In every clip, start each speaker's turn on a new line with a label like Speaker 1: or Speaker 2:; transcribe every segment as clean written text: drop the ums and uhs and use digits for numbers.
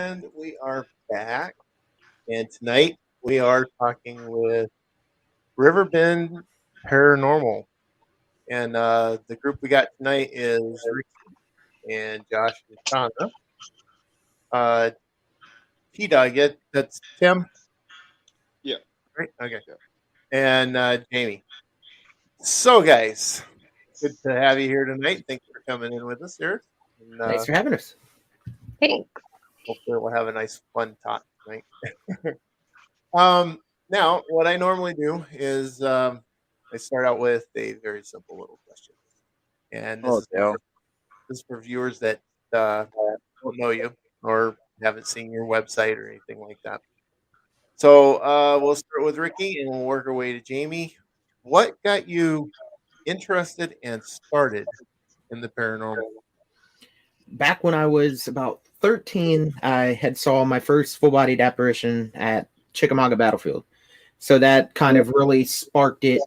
Speaker 1: And we are back. And tonight we are talking with Riverbend Paranormal. And the group we got tonight is Ricky and Josh and Shauna. Uh, T-Dog, that's Tim,
Speaker 2: Yeah.
Speaker 1: right? Okay.
Speaker 2: Yeah.
Speaker 1: And Jamie. So, guys, good to have you here tonight. Thanks for coming in with us here. And
Speaker 3: Thanks for having us.
Speaker 4: Thanks.
Speaker 1: hopefully we'll have a nice, fun talk tonight. Now, what I normally do is I start out with a very simple little question, and this is for viewers that don't know you or haven't seen your website or anything like that. So we'll start with Ricky, and we'll work our way to Jamie. What got you interested and started in the paranormal?
Speaker 3: Back when I was about 13, I had saw my first full-bodied apparition at Chickamauga Battlefield. So that kind of really sparked it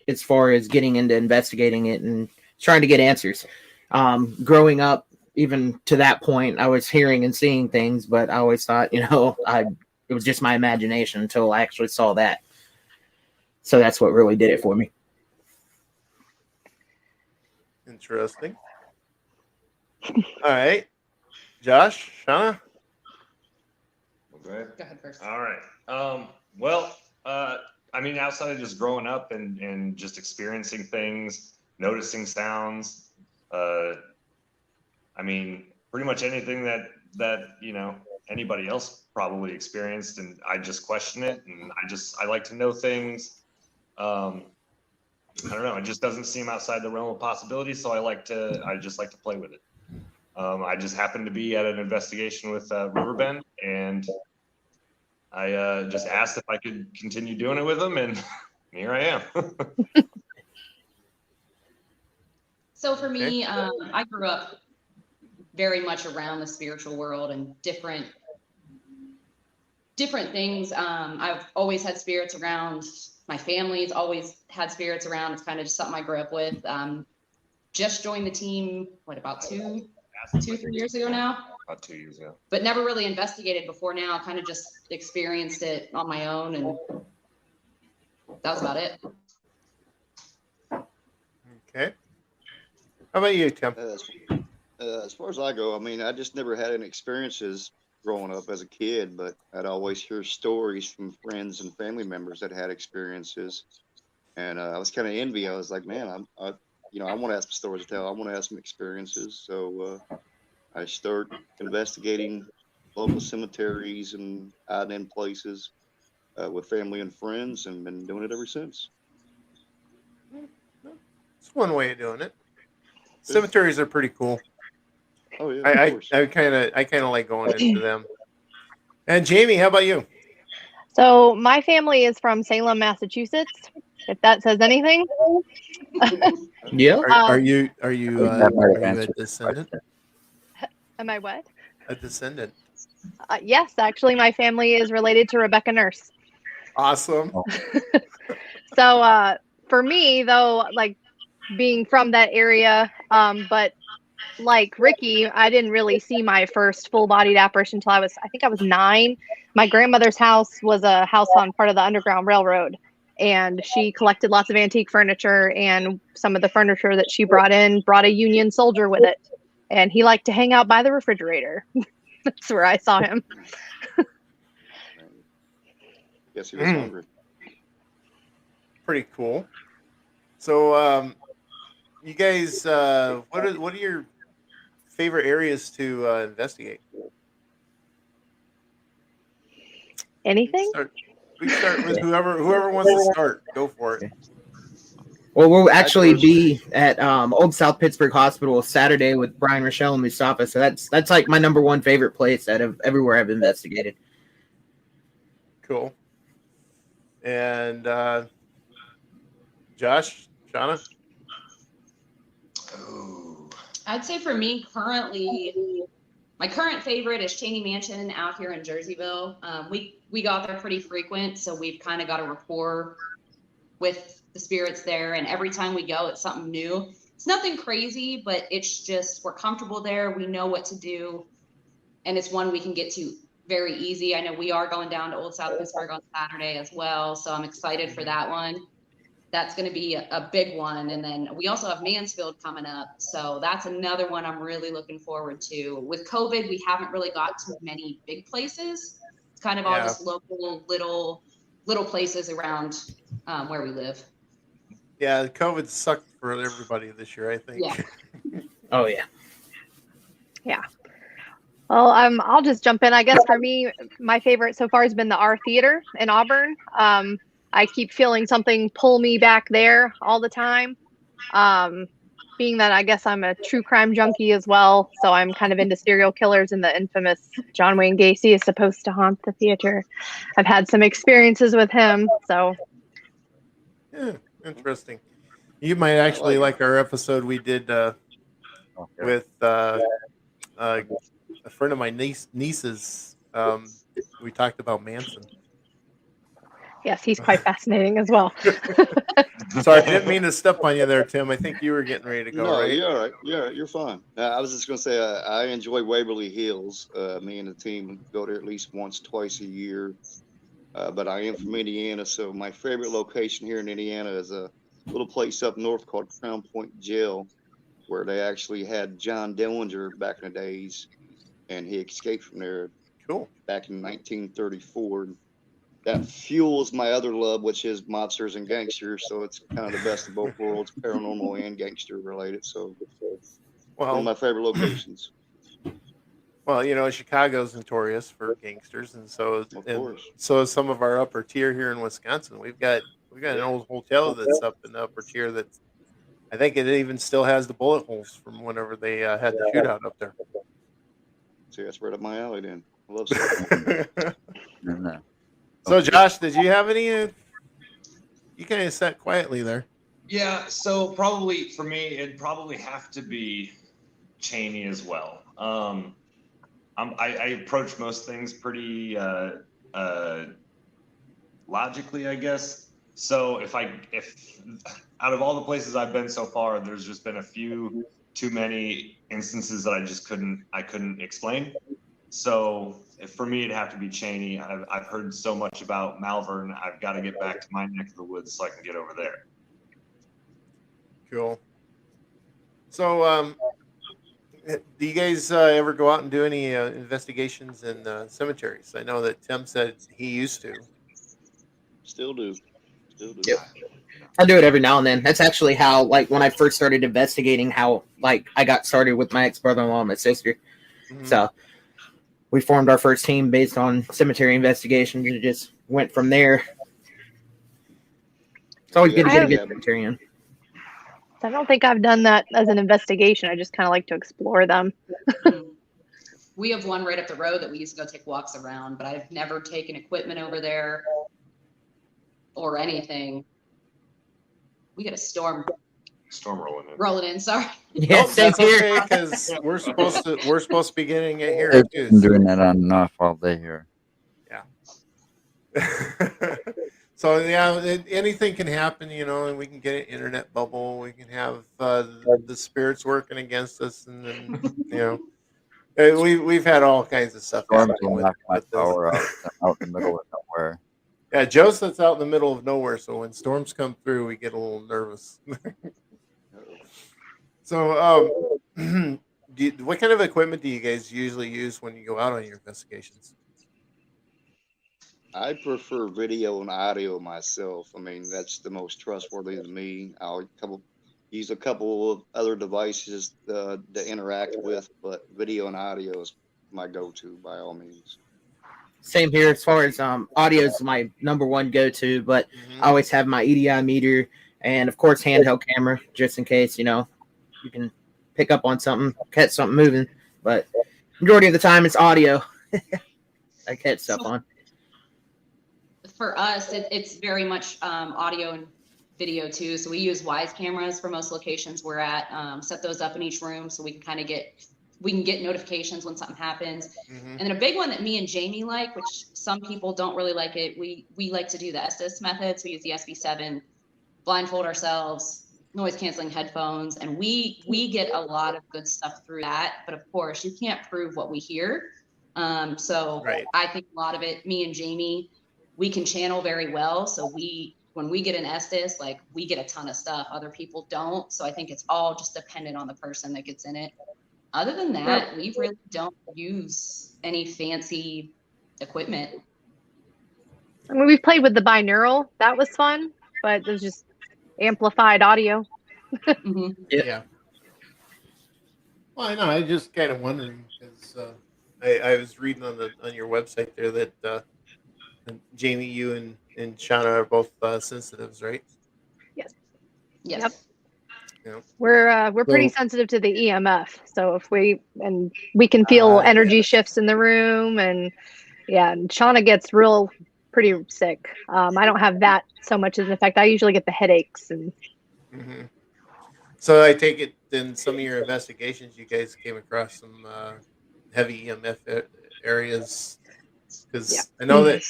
Speaker 3: as far as getting into investigating it and trying to get answers. Growing up, even to that point, I was hearing and seeing things, but I always thought, it was just my imagination until I actually saw that. So that's what really did it for me.
Speaker 1: Interesting. All right, Josh, Shauna.
Speaker 5: Okay.
Speaker 6: Go ahead first.
Speaker 5: All right. Outside of just growing up and just experiencing things, noticing sounds, pretty much anything that anybody else probably experienced, and I just question it, and I like to know things. I don't know. It just doesn't seem outside the realm of possibility, so I just like to play with it. I just happened to be at an investigation with Riverbend, and I just asked if I could continue doing it with them, and here I am.
Speaker 6: So for me, I grew up very much around the spiritual world and different things. I've always had spirits around. My family's always had spirits around. It's kind of just something I grew up with. Just joined the team, about 3 years ago now?
Speaker 5: About 2 years ago.
Speaker 6: But never really investigated before now. Kind of just experienced it on my own, and that was about it.
Speaker 1: Okay. How about you, Tim?
Speaker 2: As far as I go, I just never had any experiences growing up as a kid, but I'd always hear stories from friends and family members that had experiences, and I was kind of envy. I was like, man, I want to have some stories to tell. I want to have some experiences. So I start investigating local cemeteries and odd-end places with family and friends, and been doing it ever since.
Speaker 1: It's one way of doing it. Cemeteries are pretty cool.
Speaker 2: Oh yeah, of course.
Speaker 1: I kind of like going into them. And Jamie, how about you?
Speaker 4: So my family is from Salem, Massachusetts, if that says anything.
Speaker 3: Yeah.
Speaker 1: Are you a descendant?
Speaker 4: Am I what?
Speaker 1: A descendant.
Speaker 4: Yes, actually, my family is related to Rebecca Nurse.
Speaker 1: Awesome.
Speaker 4: So for me, though, like being from that area, but like Ricky, I didn't really see my first full-bodied apparition until I think I was 9. My grandmother's house was a house on part of the Underground Railroad, and she collected lots of antique furniture, and some of the furniture that she brought a Union soldier with it, and he liked to hang out by the refrigerator. That's where I saw him.
Speaker 2: Guess he was hungry.
Speaker 1: Pretty cool. So, you guys, what are your favorite areas to investigate?
Speaker 4: Anything?
Speaker 1: We start with whoever wants to start. Go for it.
Speaker 3: Well, we'll actually be at Old South Pittsburgh Hospital Saturday with Brian, Rochelle, and Mustafa. So that's like my number one favorite place out of everywhere I've investigated.
Speaker 1: Cool. And Josh, Shauna?
Speaker 6: I'd say for me currently, my current favorite is Cheney Mansion out here in Jerseyville. We go out there pretty frequent, so we've kind of got a rapport with the spirits there, and every time we go, it's something new. It's nothing crazy, but it's just we're comfortable there. We know what to do. and it's one we can get to very easy. I know we are going down to Old South Pittsburgh on Saturday as well, so I'm excited for that one. That's going to be a big one. And then we also have Mansfield coming up, so that's another one I'm really looking forward to. With COVID, we haven't really got to many big places. It's kind of all just local little places around where we live.
Speaker 1: Yeah, COVID sucked for everybody this year, I think.
Speaker 6: Yeah.
Speaker 3: Oh yeah.
Speaker 4: Yeah. Well, I'll just jump in. I guess for me, my favorite so far has been the R Theater in Auburn. I keep feeling something pull me back there all the time. Being that I guess I'm a true crime junkie as well, so I'm kind of into serial killers, and the infamous John Wayne Gacy is supposed to haunt the theater. I've had some experiences with him, so.
Speaker 1: Yeah, interesting. You might actually like our episode we did with a friend of my niece's. We talked about Manson.
Speaker 4: Yes, he's quite fascinating as well.
Speaker 1: Sorry, I didn't mean to step on you there, Tim. I think you were getting ready to go.
Speaker 2: No,
Speaker 1: right?
Speaker 2: you're all right. You're fine. I was just going to say I enjoy Waverly Hills. Me and the team go there at least once, twice a year. But I am from Indiana, so my favorite location here in Indiana is a little place up north called Crown Point Jail, where they actually had John Dillinger back in the days, and he escaped from there.
Speaker 1: Cool.
Speaker 2: Back in 1934. That fuels my other love, which is monsters and gangsters. So it's kind of the best of both worlds, paranormal and gangster related. So one of my favorite locations.
Speaker 1: Well, Chicago's notorious for gangsters, and so is some of our upper tier here in Wisconsin. We've got an old hotel that's up in the upper tier that I think it even still has the bullet holes from whenever they had the shootout up there.
Speaker 2: See, that's right up my alley. Then I love that.
Speaker 1: So, Josh, did you have any? You kind of sat quietly there.
Speaker 5: Yeah, so probably for me, it'd probably have to be Cheney as well. I approach most things pretty logically, I guess. So if out of all the places I've been so far, there's just been a few too many instances that I couldn't explain. So for me, it'd have to be Cheney. I've heard so much about Malvern. I've got to get back to my neck of the woods so I can get over there.
Speaker 1: Cool. So, do you guys ever go out and do any investigations in cemeteries? I know that Tim said he used to.
Speaker 2: Still do.
Speaker 3: Yep. I do it every now and then. That's actually how, like, when I first started investigating, how, like, I got started with my ex-brother-in-law and my sister. Mm-hmm. So we formed our first team based on cemetery investigations and just went from there. It's always good to get a good cemetery in.
Speaker 4: I don't think I've done that as an investigation. I just kind of like to explore them.
Speaker 6: We have one right up the road that we used to go take walks around, but I've never taken equipment over there or anything. We get a storm rolling in. Sorry.
Speaker 1: Yeah, that's okay, because we're supposed to be getting it here.
Speaker 7: They've been doing that on and off all day here.
Speaker 1: Yeah. So yeah, anything can happen, and we can get an internet bubble. We can have the spirits working against us, and then we've had all kinds of stuff.
Speaker 7: Storms will knock my power out in the middle of nowhere.
Speaker 1: Yeah, Joseph's out in the middle of nowhere, so when storms come through, we get a little nervous. So, what kind of equipment do you guys usually use when you go out on your investigations?
Speaker 2: I prefer video and audio myself. I mean, that's the most trustworthy to me. I'll use a couple of other devices to interact with, but video and audio is my go-to by all means.
Speaker 3: Same here. As far as audio is my number one go-to, but I always have my EDI meter and, of course, handheld camera just in case, you can pick up on something, catch something moving. But majority of the time, it's audio. I catch stuff on.
Speaker 6: For us, it's very much audio and video too. So we use Wise cameras for most locations we're at. Set those up in each room so we can get notifications when something happens. And then a big one that me and Jamie like, which some people don't really like it, we like to do the Estes method. So we use the SB7, blindfold ourselves, noise canceling headphones, and we get a lot of good stuff through that. But of course, you can't prove what we hear. So
Speaker 1: Right.
Speaker 6: I think a lot of it, me and Jamie, we can channel very well. So when we get an Estes, like we get a ton of stuff. Other people don't. So I think it's all just dependent on the person that gets in it. Other than that, we really don't use any fancy equipment.
Speaker 4: I mean, we've played with the binaural. That was fun, but it was just amplified audio.
Speaker 6: Mhm.
Speaker 1: Yeah. Well, I know. I just kind of wondering because I was reading on your website there that Jamie, you and Shauna are both sensitives, right?
Speaker 4: Yes.
Speaker 6: Yes.
Speaker 4: Yep. We're pretty
Speaker 1: So-
Speaker 4: sensitive to the EMF. So if we can feel energy
Speaker 1: yeah.
Speaker 4: shifts in the room, and Shauna gets pretty sick. I don't have that so much as an effect. I usually get the headaches and.
Speaker 1: Mhm. So I take it in some of your investigations, you guys came across some heavy EMF areas because I know that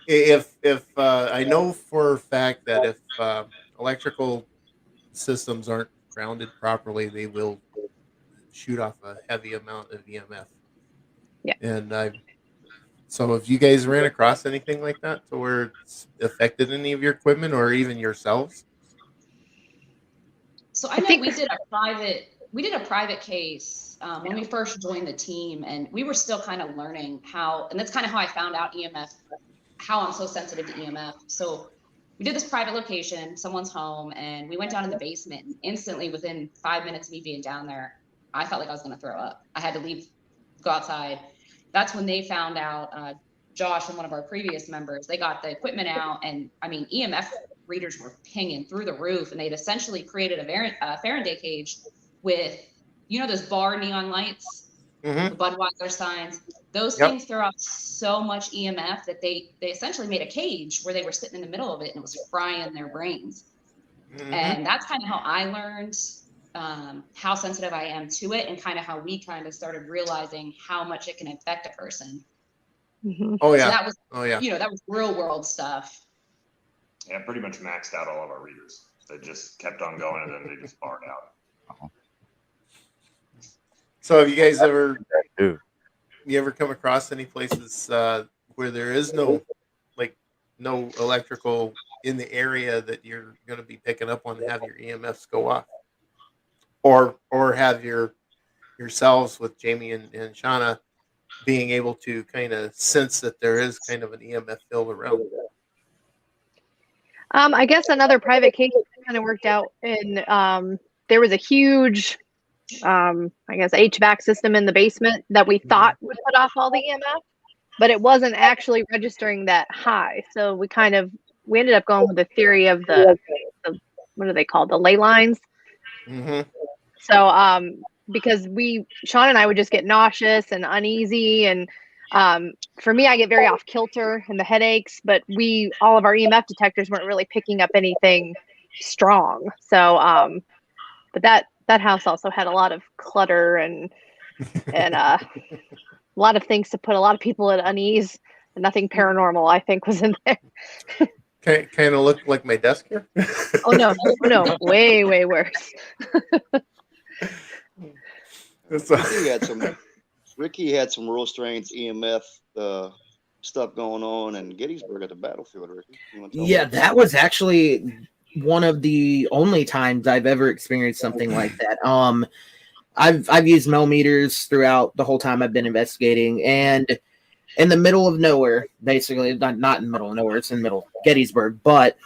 Speaker 1: if I know for a fact that if electrical systems aren't grounded properly, they will shoot off a heavy amount of EMF.
Speaker 4: Yeah.
Speaker 1: And so if you guys ran across anything like that to where it's affected any of your equipment or even yourselves.
Speaker 6: So I know we did a private case when we first joined the team, and we were still kind of learning how, and that's kind of how I found out EMF, how I'm so sensitive to EMF. So we did this private location, someone's home, and we went down in the basement, and instantly within 5 minutes of me being down there, I felt like I was going to throw up. I had to leave, go outside. That's when they found out, Josh and one of our previous members, they got the equipment out, and I mean, EMF readers were pinging through the roof, and they'd essentially created a Faraday cage with, those bar neon lights, the Budweiser signs. Those things throw out so much EMF that they essentially made a cage where they were sitting in the middle of it, and it was frying their brains. And that's kind of how I learned how sensitive I am to it, and kind of how we kind of started realizing how much it can affect a person.
Speaker 1: Oh yeah.
Speaker 6: So that was, that was real world stuff.
Speaker 5: Yeah, pretty much maxed out all of our readers. They just kept on going, and then they just barred out.
Speaker 1: So have you guys ever come across any places where there is no electrical in the area that you're going to be picking up on and have your EMFs go off, or have yourselves with Jamie and Shauna being able to kind of sense that there is kind of an EMF field around?
Speaker 4: I guess another private case kind of worked out in there was a huge HVAC system in the basement that we thought would put off all the EMF, but it wasn't actually registering that high. So we ended up going with the theory of the what are they called? The ley lines. So because Sean and I would just get nauseous and uneasy, and for me, I get very off kilter and the headaches, but all of our EMF detectors weren't really picking up anything strong. So, but that house also had a lot of clutter and a lot of things to put a lot of people at unease. And nothing paranormal, I think, was in there.
Speaker 1: Kind of looked like my desk here.
Speaker 4: Oh no, way worse.
Speaker 2: Ricky had some real strange EMF stuff going on in Gettysburg at the battlefield. Ricky,
Speaker 3: yeah, that was actually one of the only times I've ever experienced something like that. I've used millimeters throughout the whole time I've been investigating, and in the middle of nowhere, basically not in the middle of nowhere, it's in the middle of Gettysburg, but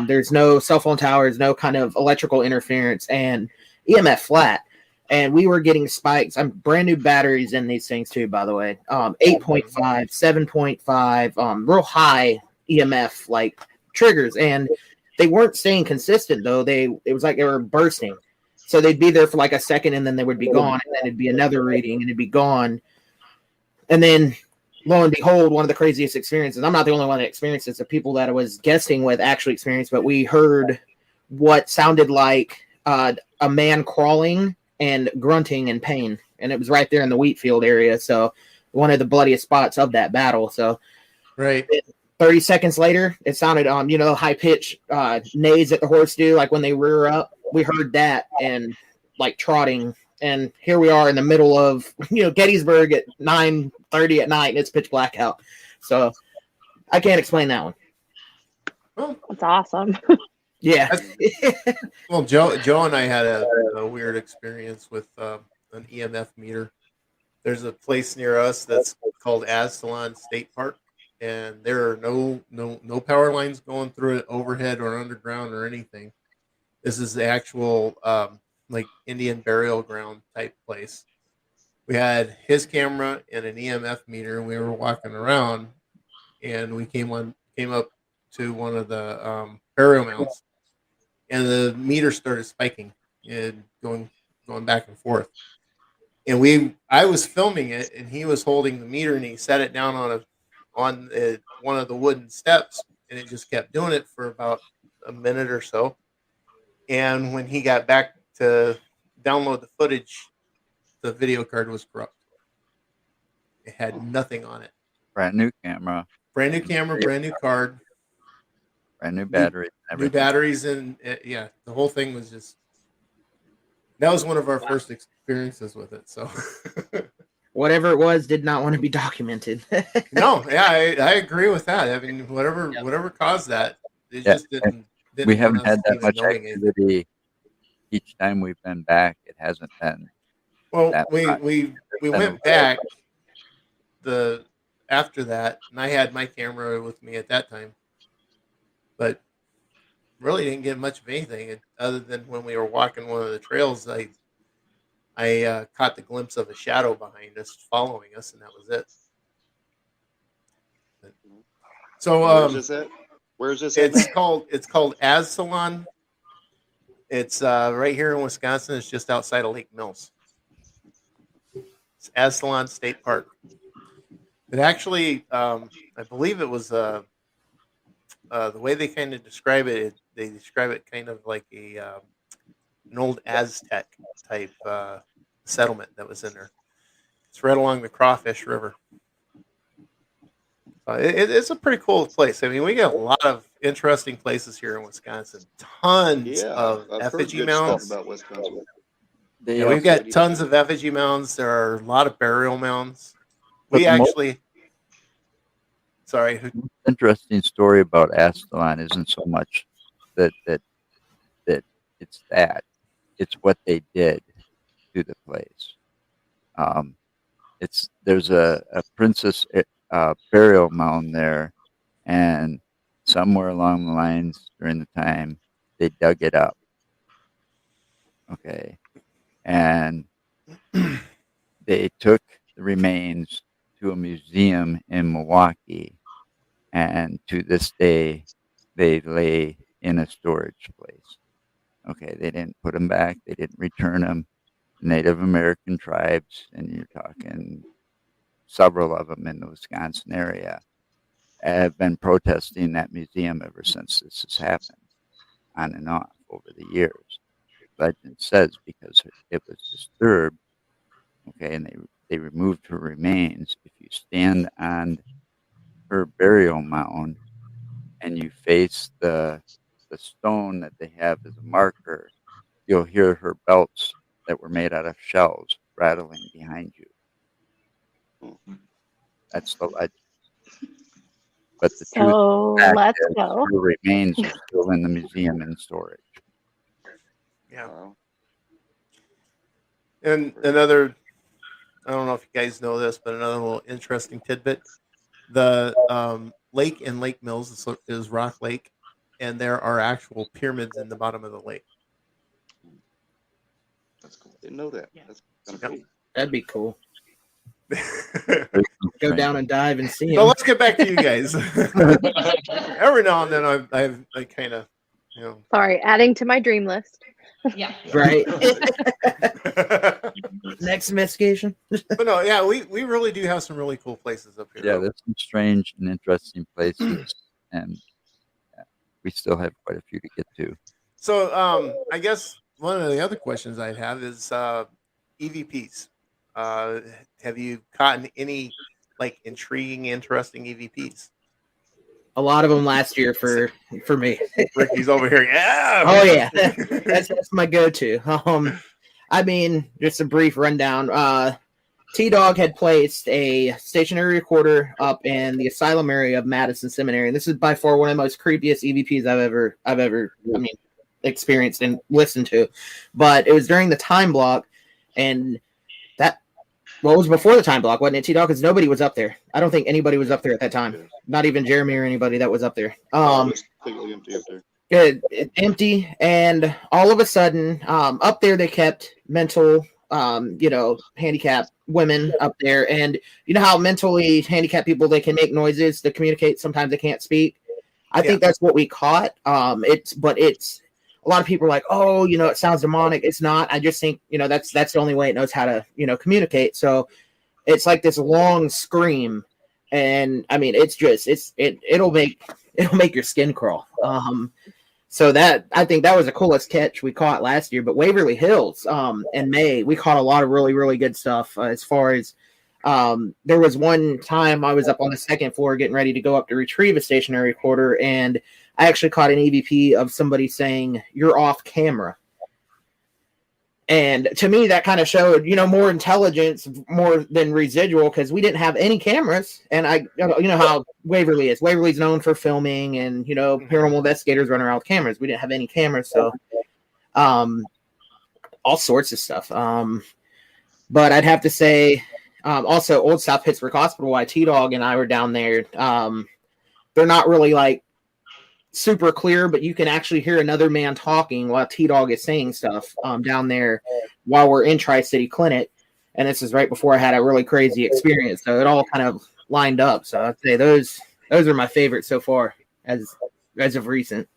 Speaker 3: there's no cell phone towers, no kind of electrical interference, and EMF flat. And we were getting spikes. I'm brand new batteries in these things too, by the way. 8.5, 7.5, real high EMF like triggers, and they weren't staying consistent though. It was like they were bursting. So they'd be there for like a second, and then they would be gone, and then it'd be another reading, and it'd be gone. And then, lo and behold, one of the craziest experiences. I'm not the only one that experienced this. The people that I was guesting with actually experienced, but we heard what sounded like a man crawling and grunting in pain, and it was right there in the wheat field area. So one of the bloodiest spots of that battle. So
Speaker 1: right.
Speaker 3: 30 seconds later, it sounded high pitched neighs that the horse do, like when they rear up. We heard that and like trotting, and here we are in the middle of Gettysburg at 9:30 at night, and it's pitch black out. So I can't explain that one.
Speaker 1: Well,
Speaker 4: That's awesome.
Speaker 3: Yeah.
Speaker 1: well, Joe and I had a weird experience with an EMF meter. There's a place near us that's called Aztalan State Park, and there are no power lines going through it, overhead or underground or anything. This is the actual like Indian burial ground type place. We had his camera and an EMF meter, and we were walking around, and we came up to one of the burial mounds, and the meter started spiking and going back and forth. And I was filming it, and he was holding the meter, and he set it down on one of the wooden steps, and it just kept doing it for about a minute or so. And when he got back to download the footage, the video card was corrupt. It had nothing on it.
Speaker 7: Brand new camera,
Speaker 1: brand new card,
Speaker 7: brand new battery,
Speaker 1: new batteries, and yeah, the whole thing was just. That was one of our first experiences with it. So,
Speaker 3: whatever it was, did not want to be documented.
Speaker 1: No, yeah, I agree with that. I mean, whatever caused that, it just didn't.
Speaker 7: We haven't
Speaker 1: want
Speaker 7: had
Speaker 1: us
Speaker 7: that
Speaker 1: even
Speaker 7: much
Speaker 1: knowing it.
Speaker 7: activity each time we've been back. It hasn't been.
Speaker 1: Well,
Speaker 7: that much.
Speaker 1: we went back after that, and I had my camera with me at that time, but really didn't get much of anything other than when we were walking one of the trails. I caught the glimpse of a shadow behind us, following us, and that was it. So,
Speaker 2: Where's this at?
Speaker 1: it's called Aztalan. It's right here in Wisconsin. It's just outside of Lake Mills. It's Aztalan State Park. It actually, I believe it was the way they kind of describe it. They describe it kind of like an old Aztec type settlement that was in there. It's right along the Crawfish River. It's a pretty cool place. I mean, we get a lot of interesting places here in Wisconsin. Tons of
Speaker 2: I've heard
Speaker 1: effigy
Speaker 2: good stuff
Speaker 1: mounds.
Speaker 2: about Wisconsin.
Speaker 1: Yeah, we've got tons of effigy mounds. There are a lot of burial mounds. We
Speaker 7: But
Speaker 1: actually, sorry,
Speaker 7: Interesting story about Aztalan isn't so much that it's that. It's what they did to the place. There's a princess burial mound there, and somewhere along the lines during the time they dug it up. Okay, and they took the remains to a museum in Milwaukee, and to this day they lay in a storage place. Okay, they didn't put them back, they didn't return them. Native American tribes, and you're talking several of them in the Wisconsin area, have been protesting that museum ever since this has happened, on and off over the years. Legend says because it was disturbed, okay, and they removed her remains. If you stand on her burial mound and you face the stone that they have as a marker, you'll hear her belts that were made out of shells rattling behind you. That's the legend. But the
Speaker 4: So
Speaker 7: truth
Speaker 4: let's
Speaker 7: is
Speaker 4: go.
Speaker 7: her remains are still in the museum in storage.
Speaker 1: yeah.
Speaker 2: Wow.
Speaker 1: And another, I don't know if you guys know this, but another little interesting tidbit: the lake in Lake Mills is Rock Lake, and there are actual pyramids in the bottom of the lake.
Speaker 5: That's cool.
Speaker 2: Didn't know that. That's kind of cool.
Speaker 3: That'd be cool.
Speaker 1: So
Speaker 3: Go down and dive and see him.
Speaker 1: let's get back to you guys. Every now and then, I kind of,
Speaker 4: Sorry, adding to my dream list.
Speaker 6: Yeah.
Speaker 3: Right.
Speaker 1: but
Speaker 3: Next investigation.
Speaker 1: no, yeah, we really do have some really cool places up here.
Speaker 7: Yeah, there's some strange and interesting places, and we still have quite a few to get to.
Speaker 1: So, I guess one of the other questions I have is EVPs. Have you caught any intriguing, interesting EVPs?
Speaker 3: A lot of them last year for me.
Speaker 1: Ricky's over here. Yeah.
Speaker 3: Oh yeah, that's my go-to. I mean, just a brief rundown. T-Dog had placed a stationary recorder up in the asylum area of Madison Seminary, and this is by far one of the most creepiest EVPs I've ever experienced and listened to. But it was during the time block, and it was before the time block, wasn't it, T-Dog? Because nobody was up there. I don't think anybody was up there at that time. Not even Jeremy or anybody that was up there.
Speaker 2: It was completely empty up there.
Speaker 3: Empty, and all of a sudden, up there they kept mental, handicapped women up there, and you know how mentally handicapped people, they can make noises to communicate. Sometimes they can't speak. I think that's what we caught. It's a lot of people are like, oh, it sounds demonic. It's not. I just think that's the only way it knows how to communicate. So it's like this long scream, and I mean it'll make your skin crawl. So that, I think that was the coolest catch we caught last year. But Waverly Hills, in May, we caught a lot of really, really good stuff. As far as there was one time I was up on the second floor getting ready to go up to retrieve a stationary recorder, and I actually caught an EVP of somebody saying, "You're off camera." And to me, that kind of showed, more intelligence, more than residual, because we didn't have any cameras. And how Waverly is. Waverly's known for filming, and paranormal investigators run around with cameras. We didn't have any cameras, so all sorts of stuff. But I'd have to say, also Old South Pittsburgh Hospital, why T-Dog and I were down there. They're not really like super clear, but you can actually hear another man talking while T-Dog is saying stuff down there while we're in Tri-City Clinic. And this is right before I had a really crazy experience. So it all kind of lined up. So I'd say those are my favorites so far as of recent.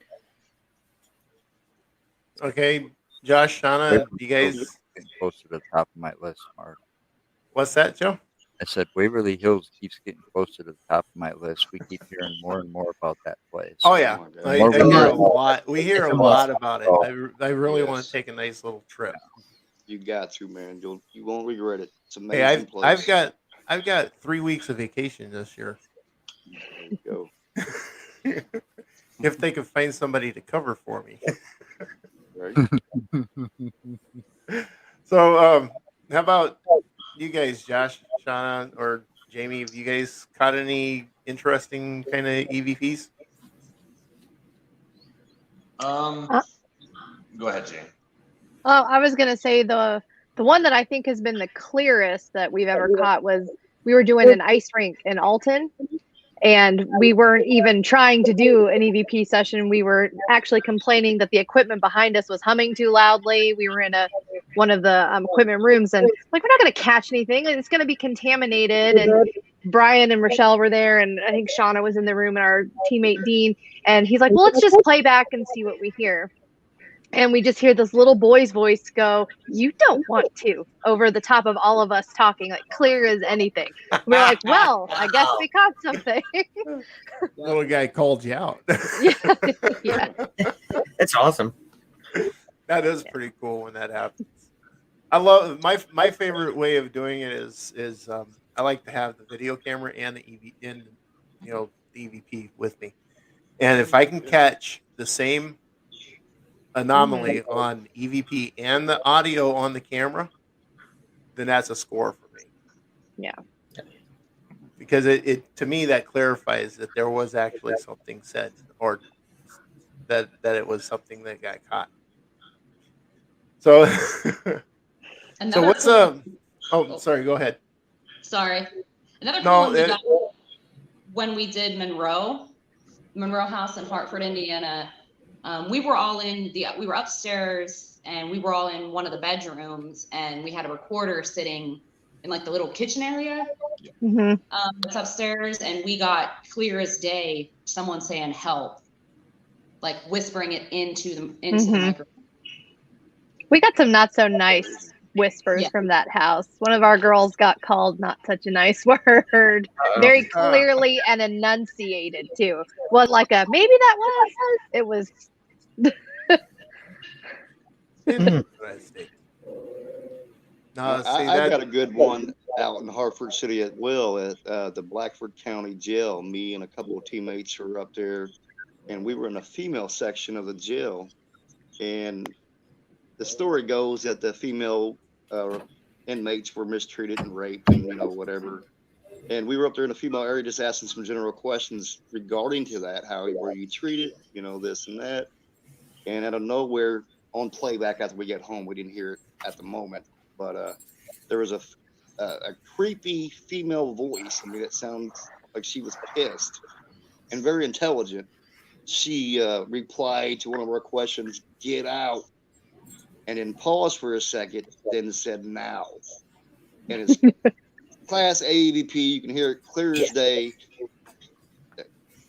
Speaker 1: Okay, Josh, Shauna, you guys,
Speaker 7: close to the top of my list, Mark.
Speaker 1: What's that, Joe?
Speaker 7: I said Waverly Hills keeps getting close to the top of my list. We keep hearing more and more about that place.
Speaker 1: Oh yeah, I hear a lot. We hear a lot about it. I really want to take a nice little trip.
Speaker 2: You got to, man. You won't regret it. It's amazing.
Speaker 1: Hey,
Speaker 2: place.
Speaker 1: I've got 3 weeks of vacation this year.
Speaker 2: There you go.
Speaker 1: If they could find somebody to cover for me.
Speaker 2: Right.
Speaker 1: So, how about you guys, Josh, Shauna, or Jamie? Have you guys caught any interesting kind of EVPs?
Speaker 5: Go ahead, Jane.
Speaker 4: Oh, I was gonna say the one that I think has been the clearest that we've ever caught was we were doing an ice rink in Alton, and we weren't even trying to do an EVP session. We were actually complaining that the equipment behind us was humming too loudly. We were in one of the equipment rooms, and like, we're not going to catch anything. It's going to be contaminated. And Brian and Rochelle were there, and I think Shauna was in the room, and our teammate Dean. And he's like, well, let's just play back and see what we hear. And we just hear this little boy's voice go, "You don't want to," over the top of all of us talking, like clear as anything. We're like, well, I guess we caught something.
Speaker 1: Little guy called you out.
Speaker 4: Yeah.
Speaker 3: It's awesome.
Speaker 1: That is pretty cool when that happens. I love my favorite way of doing it is I like to have the video camera and the EVP with me, and if I can catch the same anomaly on EVP and the audio on the camera, then that's a score for me.
Speaker 4: Yeah.
Speaker 1: Because it to me that clarifies that there was actually something said, or that it was something that got caught. So so what's sorry, go ahead.
Speaker 6: Sorry. Another cool one we got when we did Monroe House in Hartford, Indiana. We were upstairs, and we were all in one of the bedrooms, and we had a recorder sitting in like the little kitchen area that's upstairs, and we got clear as day someone saying help, like whispering it into the microphone.
Speaker 4: We got some not so nice whispers from that house. One of our girls got called not such a nice word, very clearly and enunciated too. What, like a maybe that was? It was.
Speaker 2: I got a good one out in Hartford City at Will at the Blackford County Jail. Me and a couple of teammates were up there, and we were in a female section of the jail, and the story goes that the female inmates were mistreated and raped and whatever. And we were up there in the female area just asking some general questions regarding to that. How were you treated? This and that. And out of nowhere, on playback after we get home, we didn't hear it at the moment, but there was a creepy female voice. I mean, it sounds like she was pissed and very intelligent. She replied to one of our questions, "Get out," and then paused for a second, then said, "Now." And it's Class A EVP. You can hear it clear as day.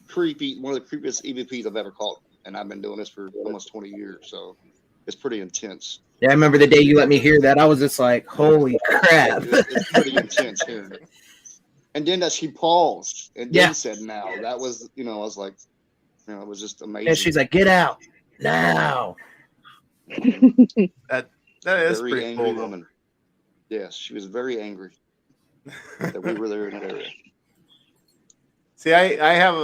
Speaker 2: Creepy, one of the creepiest EVPs I've ever caught, and I've been doing this for almost 20 years, so it's pretty intense.
Speaker 3: Yeah, I remember the day you let me hear that. I was just like, "Holy crap!"
Speaker 2: It's pretty intense hearing it. And then that she paused and then said, "Now." That was, I was like, it was just amazing.
Speaker 3: And she's like, "Get out now."
Speaker 1: That is
Speaker 2: very
Speaker 1: pretty
Speaker 2: angry
Speaker 1: cool.
Speaker 2: woman. Yes, she was very angry that we were there in that area.
Speaker 1: See, I have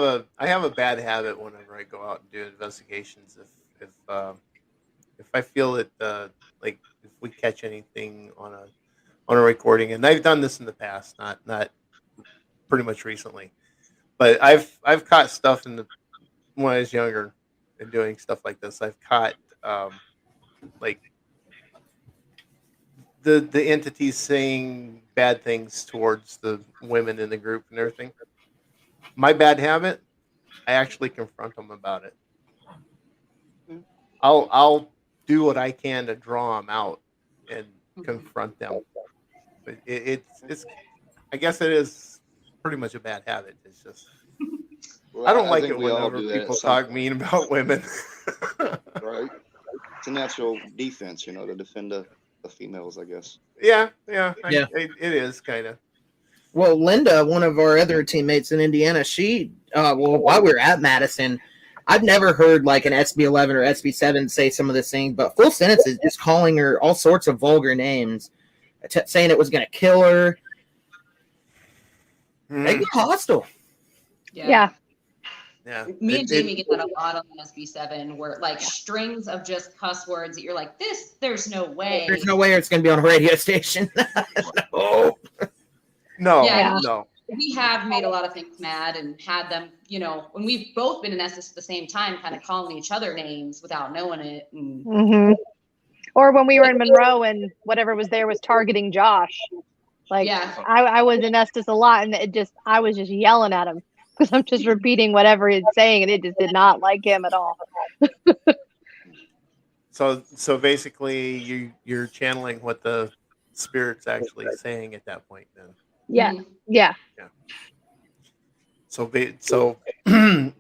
Speaker 1: a bad habit whenever I go out and do investigations. If I feel that like if we catch anything on a recording, and I've done this in the past, not pretty much recently, but I've caught stuff when I was younger and doing stuff like this. I've caught like the entities saying bad things towards the women in the group and everything. My bad habit, I actually confront them about it. I'll do what I can to draw them out and confront them. But it's I guess it is pretty much a bad habit. It's just
Speaker 2: Well,
Speaker 1: I don't like
Speaker 2: think
Speaker 1: it
Speaker 2: we all
Speaker 1: whenever
Speaker 2: do that at
Speaker 1: people
Speaker 2: some
Speaker 1: talk
Speaker 2: point,
Speaker 1: mean about women.
Speaker 2: right? It's a natural defense, to defend the females, I guess.
Speaker 1: Yeah. It is kind of.
Speaker 3: Well, Linda, one of our other teammates in Indiana, she, while we were at Madison, I've never heard like an SB11 or SB7 say some of this things, but full sentences just calling her all sorts of vulgar names, saying it was going to kill her. They get hostile.
Speaker 4: Yeah.
Speaker 6: Me and Jamie get that a lot on the SB7, where like strings of just cuss words that you're like, there's no way.
Speaker 3: There's no way it's going to be on a radio station. No.
Speaker 1: No.
Speaker 6: We have made a lot of things mad and had them, when we've both been in Estes at the same time, kind of calling each other names without knowing it. And
Speaker 4: Or when we were in Monroe and whatever was there was targeting Josh. Like I was in Estes a lot, and I was just yelling at him because I'm just repeating whatever he's saying, and it just did not like him at all.
Speaker 1: So basically, you're channeling what the spirit's actually saying at that point, then.
Speaker 4: Yeah.
Speaker 1: So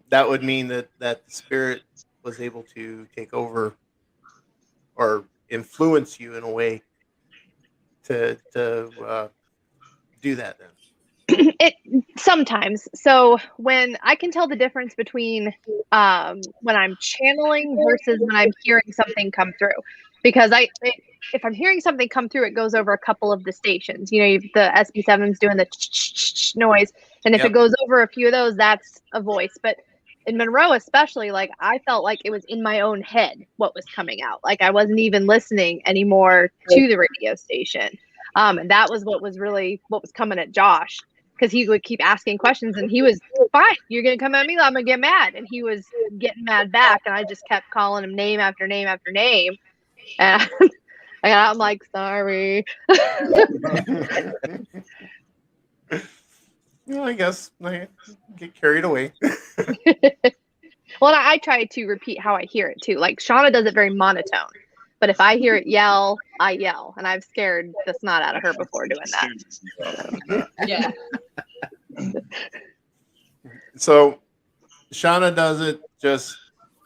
Speaker 1: that would mean that the spirit was able to take over or influence you in a way to do that then.
Speaker 4: It sometimes. So when I can tell the difference between when I'm channeling versus when I'm hearing something come through, because if I'm hearing something come through, it goes over a couple of the stations. The SB7's doing the noise, and if it goes over a few of those, that's a voice. But in Monroe, especially, like I felt like it was in my own head what was coming out. Like I wasn't even listening anymore to the radio station, and that was what was coming at Josh. Because he would keep asking questions, and he was fine. You're gonna come at me, I'm gonna get mad, and he was getting mad back, and I just kept calling him name after name after name, and I'm like, sorry.
Speaker 1: I guess I get carried away.
Speaker 4: Well, I try to repeat how I hear it too. Like Shauna does it very monotone, but if I hear it yell, I yell, and I've scared the snot out of her before doing that.
Speaker 6: Yeah.
Speaker 1: So Shauna does it just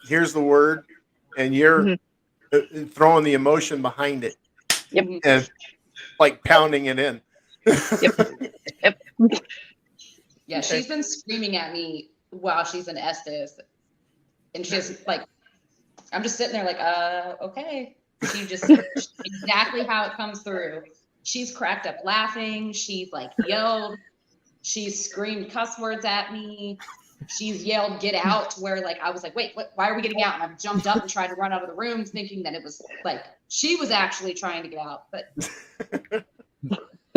Speaker 1: here's the word, and you're throwing the emotion behind it.
Speaker 4: Yep.
Speaker 1: And like pounding it in.
Speaker 4: Yep.
Speaker 6: Yeah, she's been screaming at me while she's in Estes, and she's like, I'm just sitting there like, okay. She just exactly how it comes through. She's cracked up laughing. She's like yelled. She's screamed cuss words at me. she's yelled "get out" to where like I was like, wait, why are we getting out? And I've jumped up and tried to run out of the room, thinking that it was like she was actually trying to get out. But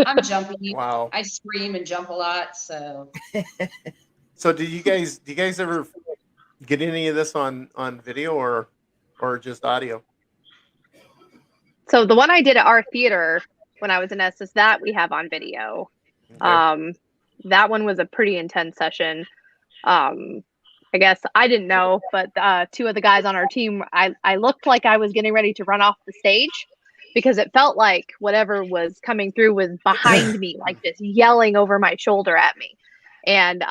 Speaker 6: I'm jumpy.
Speaker 1: Wow.
Speaker 6: I scream and jump a lot. So
Speaker 1: So do you guys ever get any of this on video or just audio?
Speaker 4: So the one I did at our theater when I was in Estes, that we have on video.
Speaker 1: Okay.
Speaker 4: That one was a pretty intense session. I guess I didn't know, but two of the guys on our team, I looked like I was getting ready to run off the stage because it felt like whatever was coming through was behind me, like this yelling over my shoulder at me. And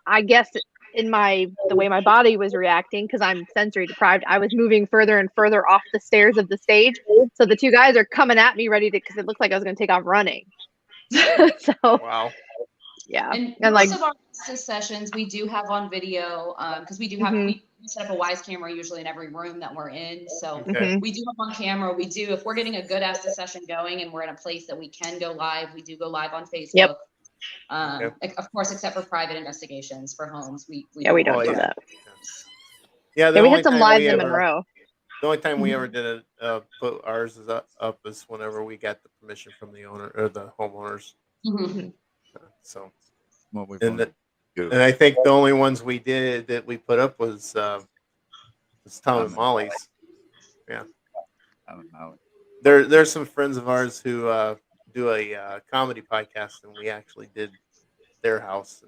Speaker 4: I guess in the way my body was reacting, because I'm sensory deprived, I was moving further and further off the stairs of the stage. So the two guys are coming at me ready to, because it looked like I was going to take off running. So
Speaker 1: Wow.
Speaker 4: yeah,
Speaker 6: and
Speaker 4: like
Speaker 6: most of our sessions we do have on video because we do have
Speaker 4: Mhm.
Speaker 6: we set up a Wise camera usually in every room that we're in. So
Speaker 1: Okay.
Speaker 6: we do have on camera. We do, if we're getting a good Estes session going and we're in a place that we can go live, we do go live on Facebook.
Speaker 4: Yep.
Speaker 6: Of course, except for private investigations for homes. We
Speaker 4: yeah, we don't
Speaker 1: Oh,
Speaker 4: do
Speaker 1: yeah.
Speaker 4: that.
Speaker 1: Yeah, the
Speaker 4: Yeah, we
Speaker 1: only
Speaker 4: had some
Speaker 1: time
Speaker 4: lives
Speaker 1: we
Speaker 4: in
Speaker 1: ever-
Speaker 4: Monroe.
Speaker 1: The only time we
Speaker 4: Mhm.
Speaker 1: ever did put ours is up is whenever we got the permission from the owner or the homeowners.
Speaker 6: Mhm.
Speaker 1: So,
Speaker 7: What we've
Speaker 1: and
Speaker 7: only do.
Speaker 1: and I think the only ones we did that we put up was Tom and Molly's.
Speaker 7: I don't know.
Speaker 1: There's some friends of ours who do a comedy podcast, and we actually did their house,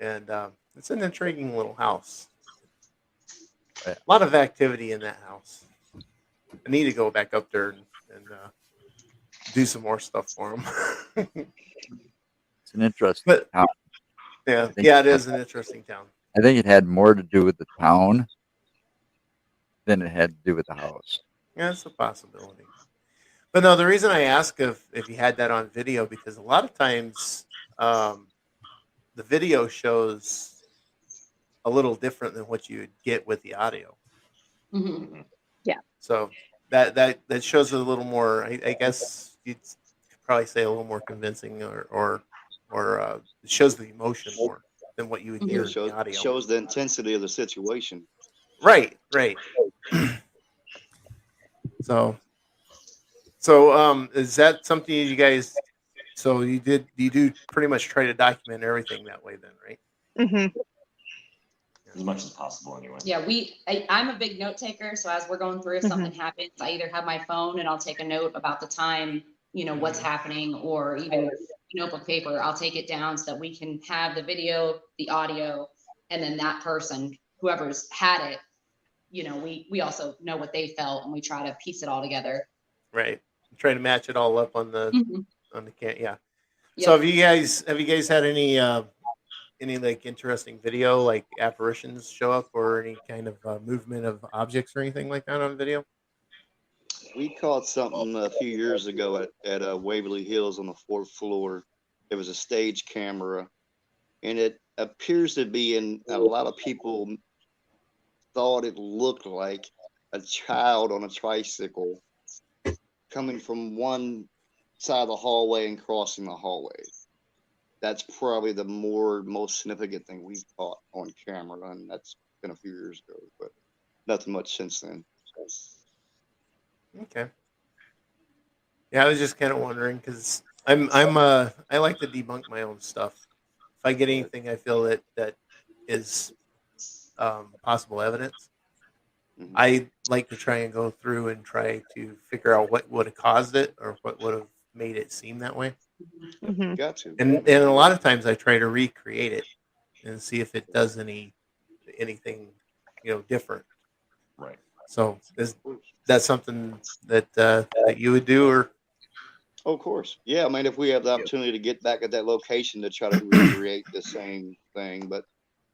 Speaker 1: and it's an intriguing little house.
Speaker 7: Yeah.
Speaker 1: A lot of activity in that house. I need to go back up there and do some more stuff for them.
Speaker 7: It's an interesting
Speaker 1: But
Speaker 7: town.
Speaker 1: yeah,
Speaker 7: think
Speaker 1: it is an interesting town.
Speaker 7: I think it had more to do with the town than it had to do with the house.
Speaker 1: Yeah, it's a possibility. But no, the reason I ask if you had that on video, because a lot of times the video shows a little different than what you would get with the audio.
Speaker 6: Mhm.
Speaker 1: So that shows a little more. I guess you'd probably say a little more convincing, or it shows the emotion more than what you would hear in the audio.
Speaker 2: Shows the intensity of the situation.
Speaker 1: Right. So is that something you guys? So you do pretty much try to document everything that way, then, right?
Speaker 4: Mm-hmm.
Speaker 5: As much as possible, anyway.
Speaker 6: Yeah, I'm a big note taker. So as we're going through, if something happens, I either have my phone and I'll take a note about the time, what's happening, or even notebook paper. I'll take it down so that we can have the video, the audio, and then that person, whoever's had it, we also know what they felt, and we try to piece it all together.
Speaker 1: Right. Try to match it all up on the can. Yeah.
Speaker 6: Yep.
Speaker 1: So have you guys had any like interesting video, like apparitions show up, or any kind of movement of objects or anything like that on video?
Speaker 2: We caught something a few years ago at Waverly Hills on the 4th floor. It was a stage camera, and it appears to be, and a lot of people thought it looked like a child on a tricycle coming from one side of the hallway and crossing the hallway. That's probably the most significant thing we've caught on camera, and that's been a few years ago, but nothing much since then.
Speaker 1: Okay. Yeah, I was just kind of wondering because I like to debunk my own stuff. If I get anything I feel that is possible evidence, I like to try and go through and try to figure out what would have caused it or what would have made it seem that way.
Speaker 4: Mm-hmm.
Speaker 2: Got to.
Speaker 1: And a lot of times I try to recreate it and see if it does anything different.
Speaker 5: Right.
Speaker 1: So is that something that you would do, or?
Speaker 2: Oh, of course. Yeah, I mean, if we have the opportunity to get back at that location to try to recreate the same thing, but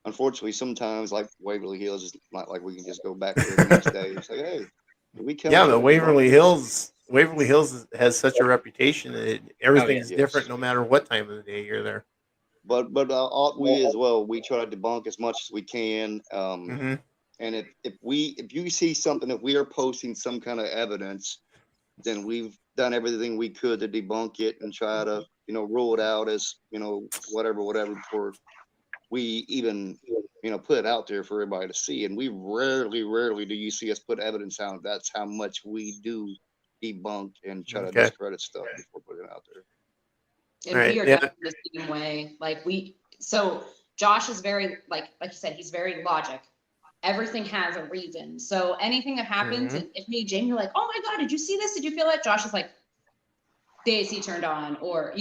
Speaker 2: unfortunately, sometimes like Waverly Hills is not like we can just go back there the next day and say, "Hey, did we come?"
Speaker 1: Yeah, but Waverly Hills has such a reputation that everything's different no matter what time of the day you're there.
Speaker 2: But we as well, we try to debunk as much as we can. And if you see something, if we are posting some kind of evidence, then we've done everything we could to debunk it and try to rule it out as whatever before we even, put it out there for everybody to see. And we rarely do you see us put evidence out. That's how much we do debunk and try to
Speaker 1: Okay.
Speaker 2: discredit stuff before putting it out there.
Speaker 6: And
Speaker 1: Right,
Speaker 6: we are
Speaker 1: yeah.
Speaker 6: definitely the same way. So Josh is very, like you said, he's very logic. Everything has a reason. So anything that happens,
Speaker 1: Mhm.
Speaker 6: if me and Jamie are like, oh my God, did you see this? Did you feel it? Josh is like, the AC turned on, or,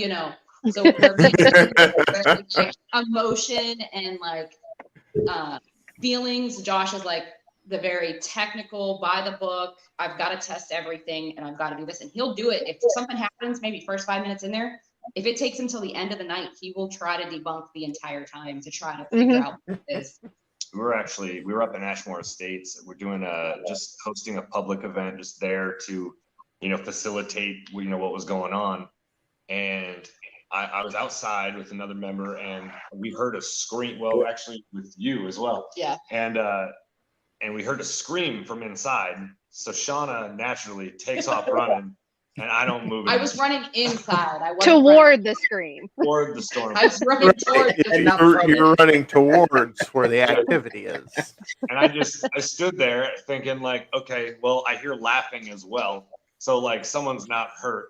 Speaker 6: so we're like emotion and feelings. Josh is like the very technical, by the book. I've got to test everything and I've got to do this. And he'll do it. If something happens, maybe first 5 minutes in there, if it takes him till the end of the night, he will try to debunk the entire time to try to figure out what it is.
Speaker 5: We were up in Ashmore Estates. We're doing just hosting a public event just there to, facilitate, what was going on. And I was outside with another member and we heard a scream. Well, actually with you as well.
Speaker 6: Yeah.
Speaker 5: And we heard a scream from inside. So Shauna naturally takes off running and I don't move.
Speaker 6: I was running inside. I wasn't
Speaker 4: Toward the scream.
Speaker 5: toward the storm.
Speaker 6: I was running toward
Speaker 1: You're running towards where the activity is.
Speaker 5: And I stood there thinking like, okay, well, I hear laughing as well. So like someone's not hurt.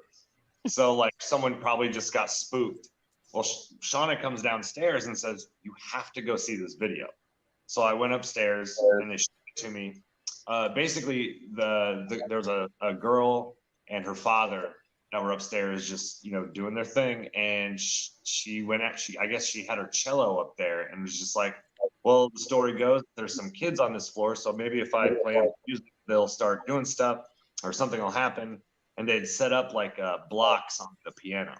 Speaker 5: So like someone probably just got spooked. Well, Shauna comes downstairs and says, you have to go see this video. So I went upstairs and they showed it to me. Basically there's a girl and her father that were upstairs just, doing their thing. And I guess she had her cello up there and was just like, well, the story goes, there's some kids on this floor. So maybe if I play music, they'll start doing stuff or something will happen. And they'd set up like blocks on the piano.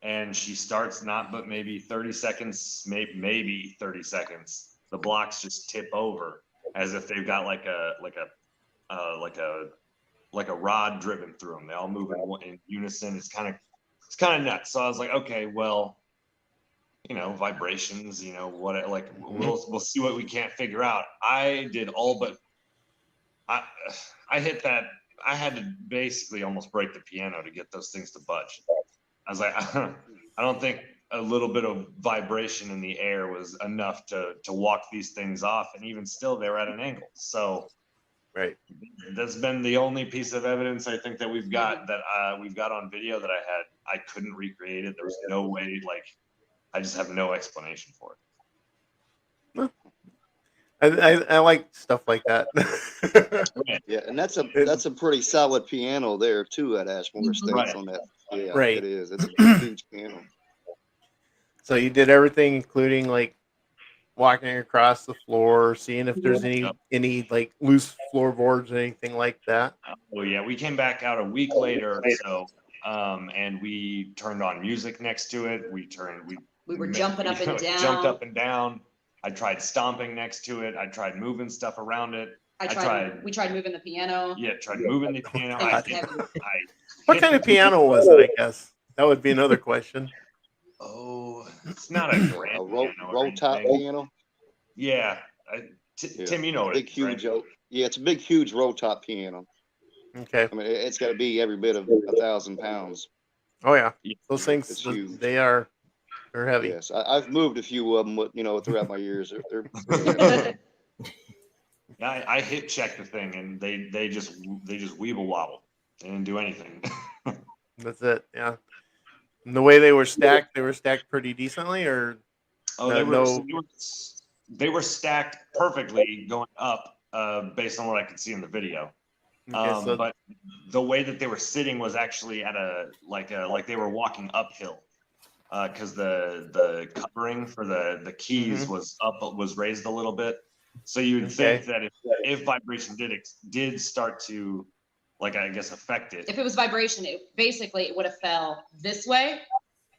Speaker 5: And she starts not but maybe 30 seconds, maybe 30 seconds. The blocks just tip over as if they've got like a rod driven through them. They all move in unison. It's kind of nuts. So I was like, okay, well, vibrations, we'll see what we can't figure out. I did all but I hit that. I had to basically almost break the piano to get those things to budge. I was like, I don't think a little bit of vibration in the air was enough to walk these things off. And even still, they were at an angle. So,
Speaker 1: right.
Speaker 5: That's been the only piece of evidence I think that we've got on video that I couldn't recreate it. There was no way. I just have no explanation for it.
Speaker 1: I like stuff like that.
Speaker 2: Yeah, and that's a pretty solid piano there too at Ashmore Estates
Speaker 5: Right.
Speaker 2: on that. Yeah,
Speaker 1: Right.
Speaker 2: It is. It's a huge piano.
Speaker 1: So you did everything, including walking across the floor, seeing if there's any loose floorboards or anything like that.
Speaker 5: Well, yeah, we came back out a week later or so, and we turned on music next to it. We
Speaker 6: were jumping up and down.
Speaker 5: Jumped up and down. I tried stomping next to it. I tried moving stuff around it.
Speaker 6: We tried moving the piano.
Speaker 5: Yeah, tried moving the piano.
Speaker 1: What kind of piano was it, I guess? That would be another question.
Speaker 5: Oh, it's not a grand piano or
Speaker 2: roll top
Speaker 5: anything.
Speaker 2: piano.
Speaker 5: Yeah.
Speaker 2: Yeah.
Speaker 5: Tim, you know what
Speaker 2: Big,
Speaker 5: it is,
Speaker 2: huge.
Speaker 5: right?
Speaker 2: Yeah, it's a big, huge roll top piano.
Speaker 1: Okay.
Speaker 2: I mean, it's got to be every bit of 1,000 pounds.
Speaker 1: Oh yeah.
Speaker 5: Yeah.
Speaker 1: Those things,
Speaker 2: It's huge.
Speaker 1: they're heavy.
Speaker 2: Yes, I've moved a few of them, throughout my years. They're
Speaker 5: I hit check the thing and they just weeble wobble. They didn't do anything.
Speaker 1: That's it. Yeah. And the way they were stacked pretty decently, or
Speaker 5: They were stacked perfectly going up, based on what I could see in the video.
Speaker 1: okay,
Speaker 5: But the way that they were sitting was actually at like they were walking uphill, because the covering for the keys was raised a little bit. So you would think that if vibration did start to, I guess, affect it.
Speaker 6: If it was vibration, it would have fell this way.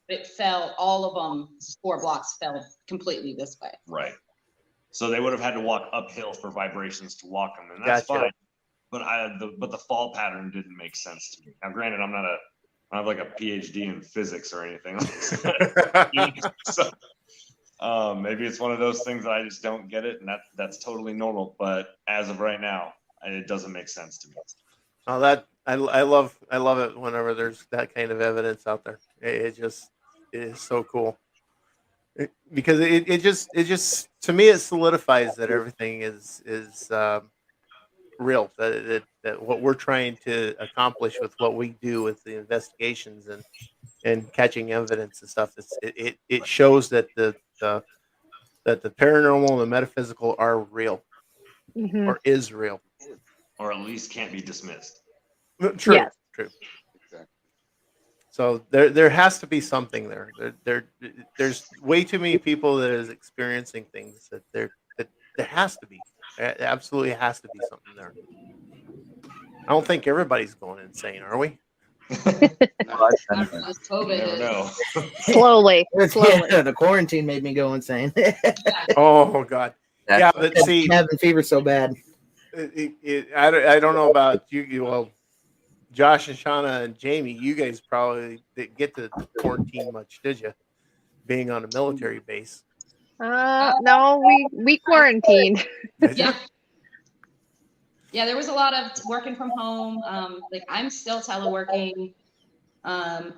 Speaker 6: It fell, all of them, 4 blocks fell completely this way.
Speaker 5: Right. So they would have had to walk uphill for vibrations to walk them, and that's fine. But the fall pattern didn't make sense to me. Now, granted, I don't have a PhD in physics or anything. So, maybe it's one of those things that I just don't get it, and that's totally normal. But as of right now, it doesn't make sense to me.
Speaker 1: Oh, that I love it whenever there's that kind of evidence out there. It is so cool. Because it just to me it solidifies that everything is real. That what we're trying to accomplish with what we do with the investigations and catching evidence and stuff. It shows that the that the paranormal and the metaphysical are real
Speaker 4: Mhm.
Speaker 1: or is real.
Speaker 5: Or at least can't be dismissed.
Speaker 1: True,
Speaker 4: Yes.
Speaker 1: true.
Speaker 2: Exactly.
Speaker 1: So there has to be something there. There's way too many people that is experiencing things that there has to be. There absolutely has to be something there. I don't think everybody's going insane, are we?
Speaker 6: Not as
Speaker 5: You
Speaker 6: COVID
Speaker 5: never
Speaker 6: is.
Speaker 5: know.
Speaker 4: Slowly.
Speaker 3: Yeah, the quarantine made me go insane.
Speaker 1: Oh God, yeah. But see,
Speaker 3: Having fever so bad.
Speaker 1: I don't know about you. Well, Josh and Shauna and Jamie, you guys probably didn't get to quarantine much, did you? Being on a military base.
Speaker 4: No, we quarantined.
Speaker 1: Did you?
Speaker 6: Yeah. Yeah, there was a lot of working from home. Like I'm still teleworking. A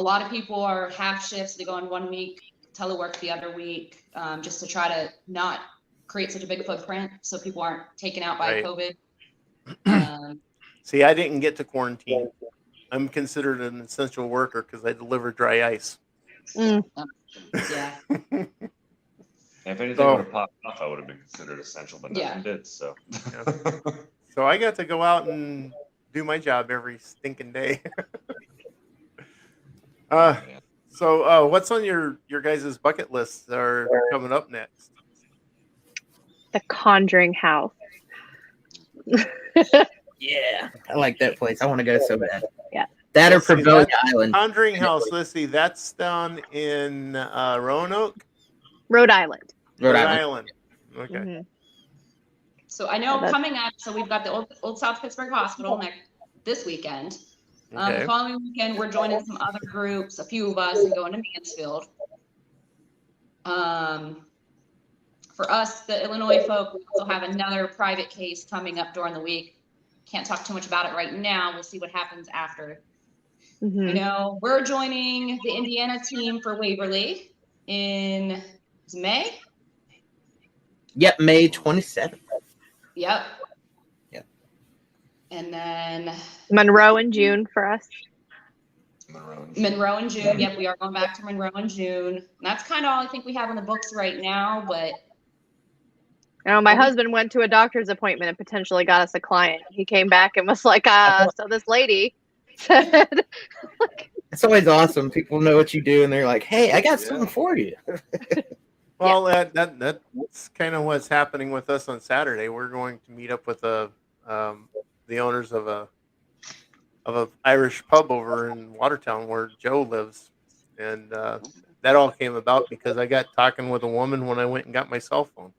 Speaker 6: lot of people are half shifts. They go on 1 week, telework the other week, just to try to not create such a big footprint so people aren't taken out by
Speaker 1: Right.
Speaker 6: COVID. Um,
Speaker 1: See, I didn't get to quarantine. I'm considered an essential worker because I deliver dry ice.
Speaker 4: Mm.
Speaker 6: yeah.
Speaker 5: If anything
Speaker 1: So-
Speaker 5: would have popped off, I would have been considered essential, but nothing
Speaker 6: Yeah.
Speaker 5: did. So.
Speaker 1: So I got to go out and do my job every stinking day.
Speaker 5: Yeah.
Speaker 1: So what's on your guys' bucket list that are coming up next?
Speaker 4: The Conjuring House.
Speaker 3: Yeah, I like that place. I want to go so bad.
Speaker 4: Yeah.
Speaker 3: That or
Speaker 1: Let's see,
Speaker 3: Pravonia
Speaker 1: that's
Speaker 3: Island.
Speaker 1: Conjuring House. Let's see, that's down in Roanoke,
Speaker 4: Rhode Island.
Speaker 3: Rhode Island.
Speaker 1: Okay.
Speaker 4: Mhm.
Speaker 6: So I know
Speaker 4: Yeah, that's-
Speaker 6: coming up, so we've got the Old South Pittsburgh Hospital this weekend.
Speaker 1: Okay.
Speaker 6: The following weekend, we're joining some other groups, a few of us, and going to Mansfield. For us, the Illinois folk, we also have another private case coming up during the week. Can't talk too much about it right now. We'll see what happens after.
Speaker 4: Mhm.
Speaker 6: You know, we're joining the Indiana team for Waverly in May.
Speaker 3: Yep, May 27th.
Speaker 6: Yep.
Speaker 3: Yep.
Speaker 6: And then
Speaker 4: Monroe in June for us.
Speaker 6: Monroe in June. Yep, we are going back to Monroe in June. And that's kind of all I think we have on the books right now, but
Speaker 4: You know, my
Speaker 6: Well, we-
Speaker 4: husband went to a doctor's appointment and potentially got us a client. He came back and was like, so this lady said,
Speaker 3: It's always awesome. People know what you do, and they're like, "Hey, I got
Speaker 2: Yeah.
Speaker 3: something for you."
Speaker 1: Well, that's kind of what's happening with us on Saturday. We're going to meet up with the owners of a Irish pub over in Watertown where Joe lives, and that all came about because I got talking with a woman when I went and got my cell phone.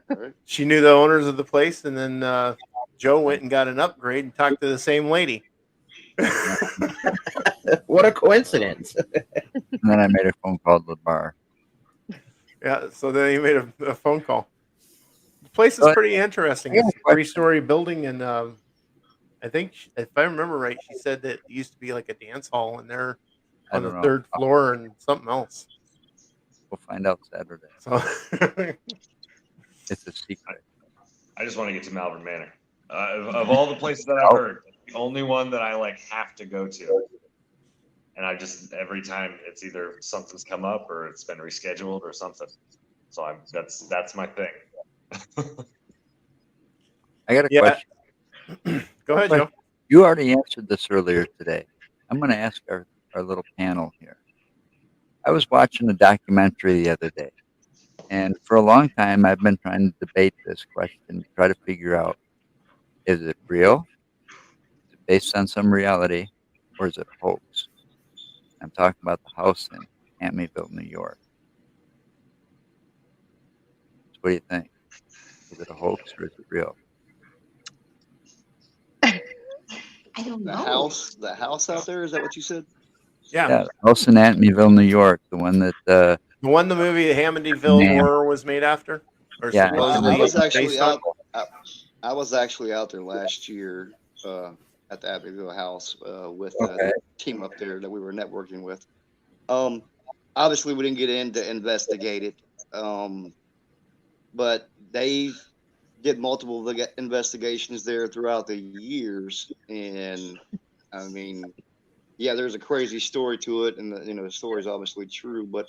Speaker 2: Right.
Speaker 1: She knew the owners of the place, and then Joe went and got an upgrade and talked to the same lady.
Speaker 3: What a coincidence!
Speaker 7: And then I made a phone call to the bar.
Speaker 1: Yeah, so then he made a phone call. The place is
Speaker 7: But-
Speaker 1: pretty interesting. It's a 3-story building, and I think, if I remember right, she said that it used to be like a dance hall in there
Speaker 7: I
Speaker 1: on the
Speaker 7: don't know.
Speaker 1: 3rd floor and something else.
Speaker 7: We'll find out Saturday.
Speaker 1: So
Speaker 7: It's a secret.
Speaker 5: I just want to get to Malvern Manor. Of all the places that I've heard, the only one that I have to go to. And I just every time it's either something's come up or it's been rescheduled or something. So that's my thing.
Speaker 7: I got a
Speaker 1: Yeah.
Speaker 7: question.
Speaker 1: go ahead, Joe.
Speaker 7: You already answered this earlier today. I'm going to ask our little panel here. I was watching a documentary the other day, and for a long time, I've been trying to debate this question, try to figure out, is it real? Is it based on some reality, or is it a hoax? I'm talking about the house in Amityville, New York. So what do you think? Is it a hoax or is it real?
Speaker 6: I don't
Speaker 2: The
Speaker 6: know.
Speaker 2: house out there, is that what you said?
Speaker 1: Yeah,
Speaker 7: Yeah, the house in Amityville, New York, the one that
Speaker 1: the one the movie Amityville
Speaker 7: Man.
Speaker 1: Horror was made after, or
Speaker 7: Yeah.
Speaker 1: supposedly
Speaker 2: I was actually
Speaker 1: based on.
Speaker 2: out. I was actually out there last year at the Abbeville house with
Speaker 7: Okay.
Speaker 2: the team up there that we were networking with. obviously we didn't get in to investigate it, but they did multiple investigations there throughout the years, and I mean, yeah, there's a crazy story to it, and the story is obviously true, but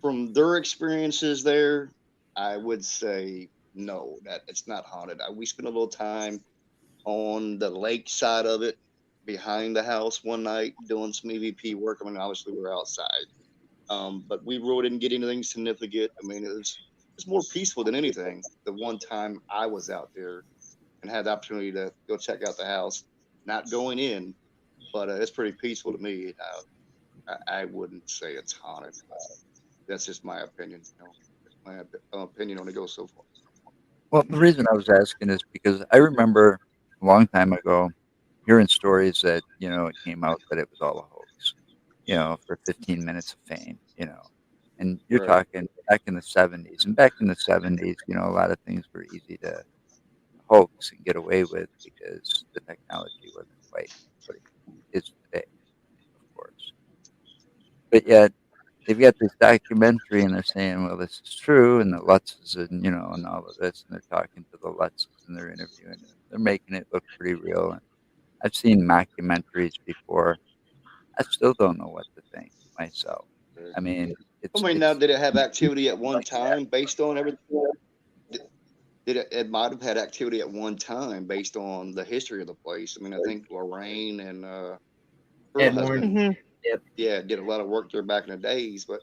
Speaker 2: from their experiences there, I would say no, that it's not haunted. We spent a little time on the lake side of it, behind the house one night, doing some EVP work. I mean, obviously we're outside, but we really didn't get anything significant. I mean, it's more peaceful than anything. The one time I was out there and had the opportunity to go check out the house, not going in, but it's pretty peaceful to me. I wouldn't say it's haunted. That's just my opinion. My opinion only goes so far.
Speaker 7: Well, the reason I was asking is because I remember a long time ago hearing stories that, it came out that it was all a hoax, for 15 minutes of fame, and you're
Speaker 2: Right.
Speaker 7: talking back in the 70s. And back in the 70s, a lot of things were easy to hoax and get away with because the technology wasn't quite what it is today, of course. But yet, they've got this documentary and they're saying, well, this is true, and the Lutzes and, and all of this, and they're talking to the Lutzes and they're interviewing them. They're making it look pretty real. And I've seen mockumentaries before. I still don't know what to think myself. I mean,
Speaker 2: now, did it have activity at one time based on everything? It might have had activity at one time based on the history of the place. I mean, I think Lorraine and her husband, did a lot of work there back in the days. But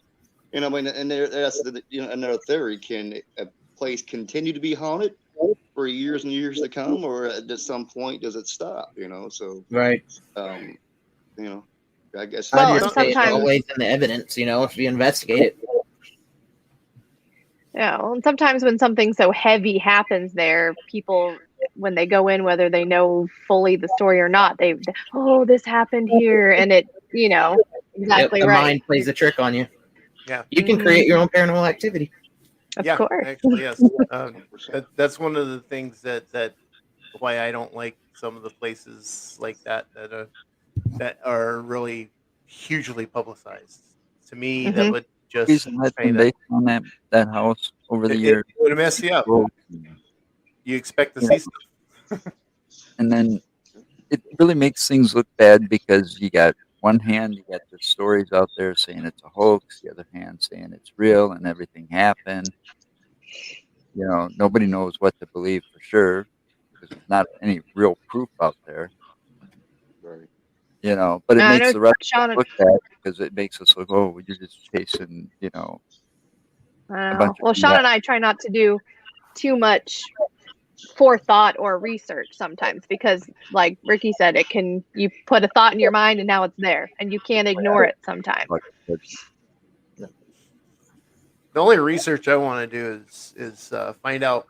Speaker 2: I mean, and that's another theory: can a place continue to be haunted for years and years to come, or at some point does it stop? So
Speaker 3: Right.
Speaker 2: I guess.
Speaker 3: Well,
Speaker 4: and
Speaker 3: sometimes
Speaker 4: sometimes-
Speaker 3: always in the evidence, if you investigate it.
Speaker 4: Yeah, well, and sometimes when something so heavy happens there, people, when they go in, whether they know fully the story or not, this happened here, and it, exactly
Speaker 3: the
Speaker 4: right.
Speaker 3: mind plays a trick on you.
Speaker 1: Yeah.
Speaker 3: You can create your own paranormal activity.
Speaker 4: Of
Speaker 1: Yeah,
Speaker 4: course.
Speaker 1: actually, yes. That's one of the things that why I don't like some of the places like that are really hugely publicized. To me, that would just
Speaker 7: reason that's been based on that house over the years.
Speaker 1: It would mess you up. You expect to see stuff.
Speaker 7: And then it really makes things look bad because you got one hand, you got the stories out there saying it's a hoax, the other hand saying it's real and everything happened. Nobody knows what to believe for sure because there's not any real proof out there.
Speaker 2: Right.
Speaker 7: But it
Speaker 4: I
Speaker 7: makes
Speaker 4: know
Speaker 7: the rest
Speaker 4: Sean-
Speaker 7: look bad because it makes us look, oh, you're just chasing,
Speaker 4: I know.
Speaker 7: bunch of
Speaker 4: Well, Sean and I try not to do too much forethought or research sometimes because, like Ricky said, you put a thought in your mind and now it's there and you can't ignore it sometimes.
Speaker 1: The only research I want to do is find out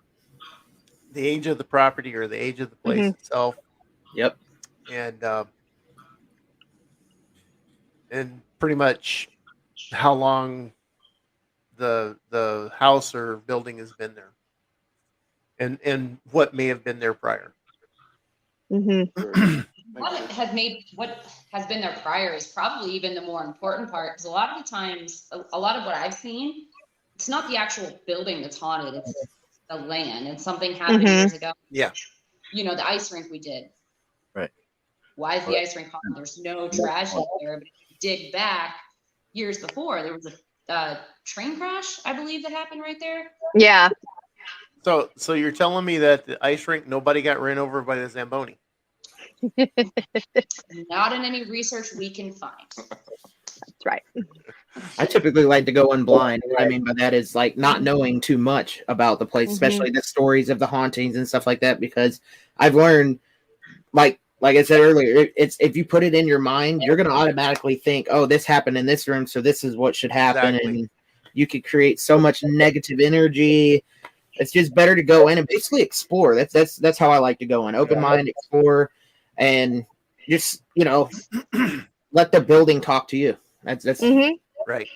Speaker 1: the age of the property or the age of the place itself.
Speaker 3: Yep.
Speaker 1: And pretty much how long the house or building has been there, and what may have been there prior.
Speaker 6: What has been there prior is probably even the more important part, because a lot of the times, a lot of what I've seen, it's not the actual building that's haunted, it's the land, and something happened years ago.
Speaker 1: Yeah.
Speaker 6: The ice rink we did.
Speaker 7: Right.
Speaker 6: Why is the ice rink haunted? There's no tragedy there, but if you dig back years before, there was a train crash, I believe, that happened right there.
Speaker 4: Yeah.
Speaker 1: So you're telling me that the ice rink, nobody got ran over by the Zamboni?
Speaker 6: Not in any research we can find.
Speaker 4: That's right.
Speaker 3: I typically like to go in blind. What I mean by that is like not knowing too much about the place, especially the stories of the hauntings and stuff like that, because I've learned, like I said earlier, it's if you put it in your mind, you're going to automatically think, oh, this happened in this room, so this is what should happen.
Speaker 1: Exactly.
Speaker 3: And you could create so much negative energy. It's just better to go in and basically explore. That's how I like to go in. Open mind, explore, and just, let the building talk to you. That's
Speaker 1: right.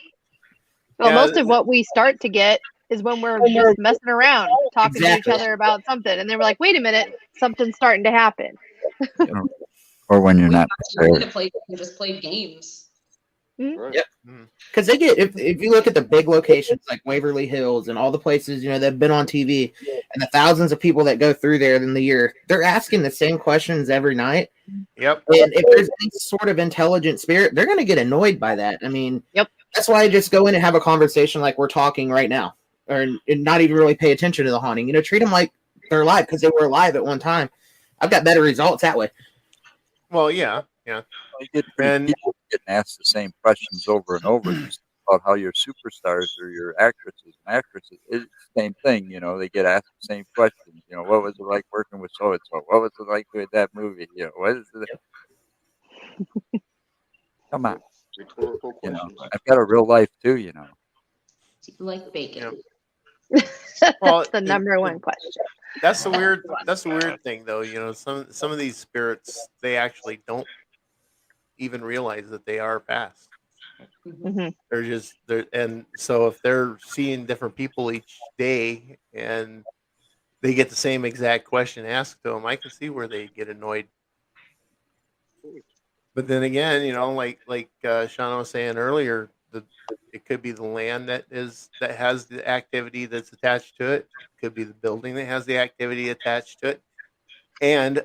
Speaker 4: Well,
Speaker 1: Yeah,
Speaker 4: most of what we start to get is when we're just messing around, talking to each other about something, and then we're like, wait a minute, something's starting to happen.
Speaker 7: or when you're
Speaker 6: We
Speaker 7: not
Speaker 6: actually
Speaker 7: prepared.
Speaker 6: did a place and just played games.
Speaker 2: Right.
Speaker 3: Yep. Because they get, if you look at the big locations like Waverly Hills and all the places, that have been on TV and the thousands of people that go through there in the year, they're asking the same questions every night.
Speaker 1: Yep.
Speaker 3: And if there's any sort of intelligent spirit, they're going to get annoyed by that. I mean,
Speaker 4: Yep.
Speaker 3: That's why I just go in and have a conversation like we're talking right now, or and not even really pay attention to the haunting. Treat them like they're alive because they were alive at one time. I've got better results that way.
Speaker 1: Well, yeah.
Speaker 7: You get
Speaker 1: And-
Speaker 7: people getting asked the same questions over and over just about how your superstars or your actresses and actresses is the same thing. They get asked the same questions. What was it like working with so and so? What was it like with that movie? What is it? Come on.
Speaker 2: Rhetorical questions.
Speaker 7: I've got a real life too.
Speaker 6: Do you like bacon?
Speaker 1: Well,
Speaker 4: That's the number one question.
Speaker 1: That's the weird thing, though. Some of these spirits, they actually don't even realize that they are past.
Speaker 4: Mhm.
Speaker 1: And so if they're seeing different people each day and they get the same exact question asked to them, I can see where they get annoyed. But then again, like Shauna was saying earlier, it could be the land that has the activity that's attached to it. It could be the building that has the activity attached to it, and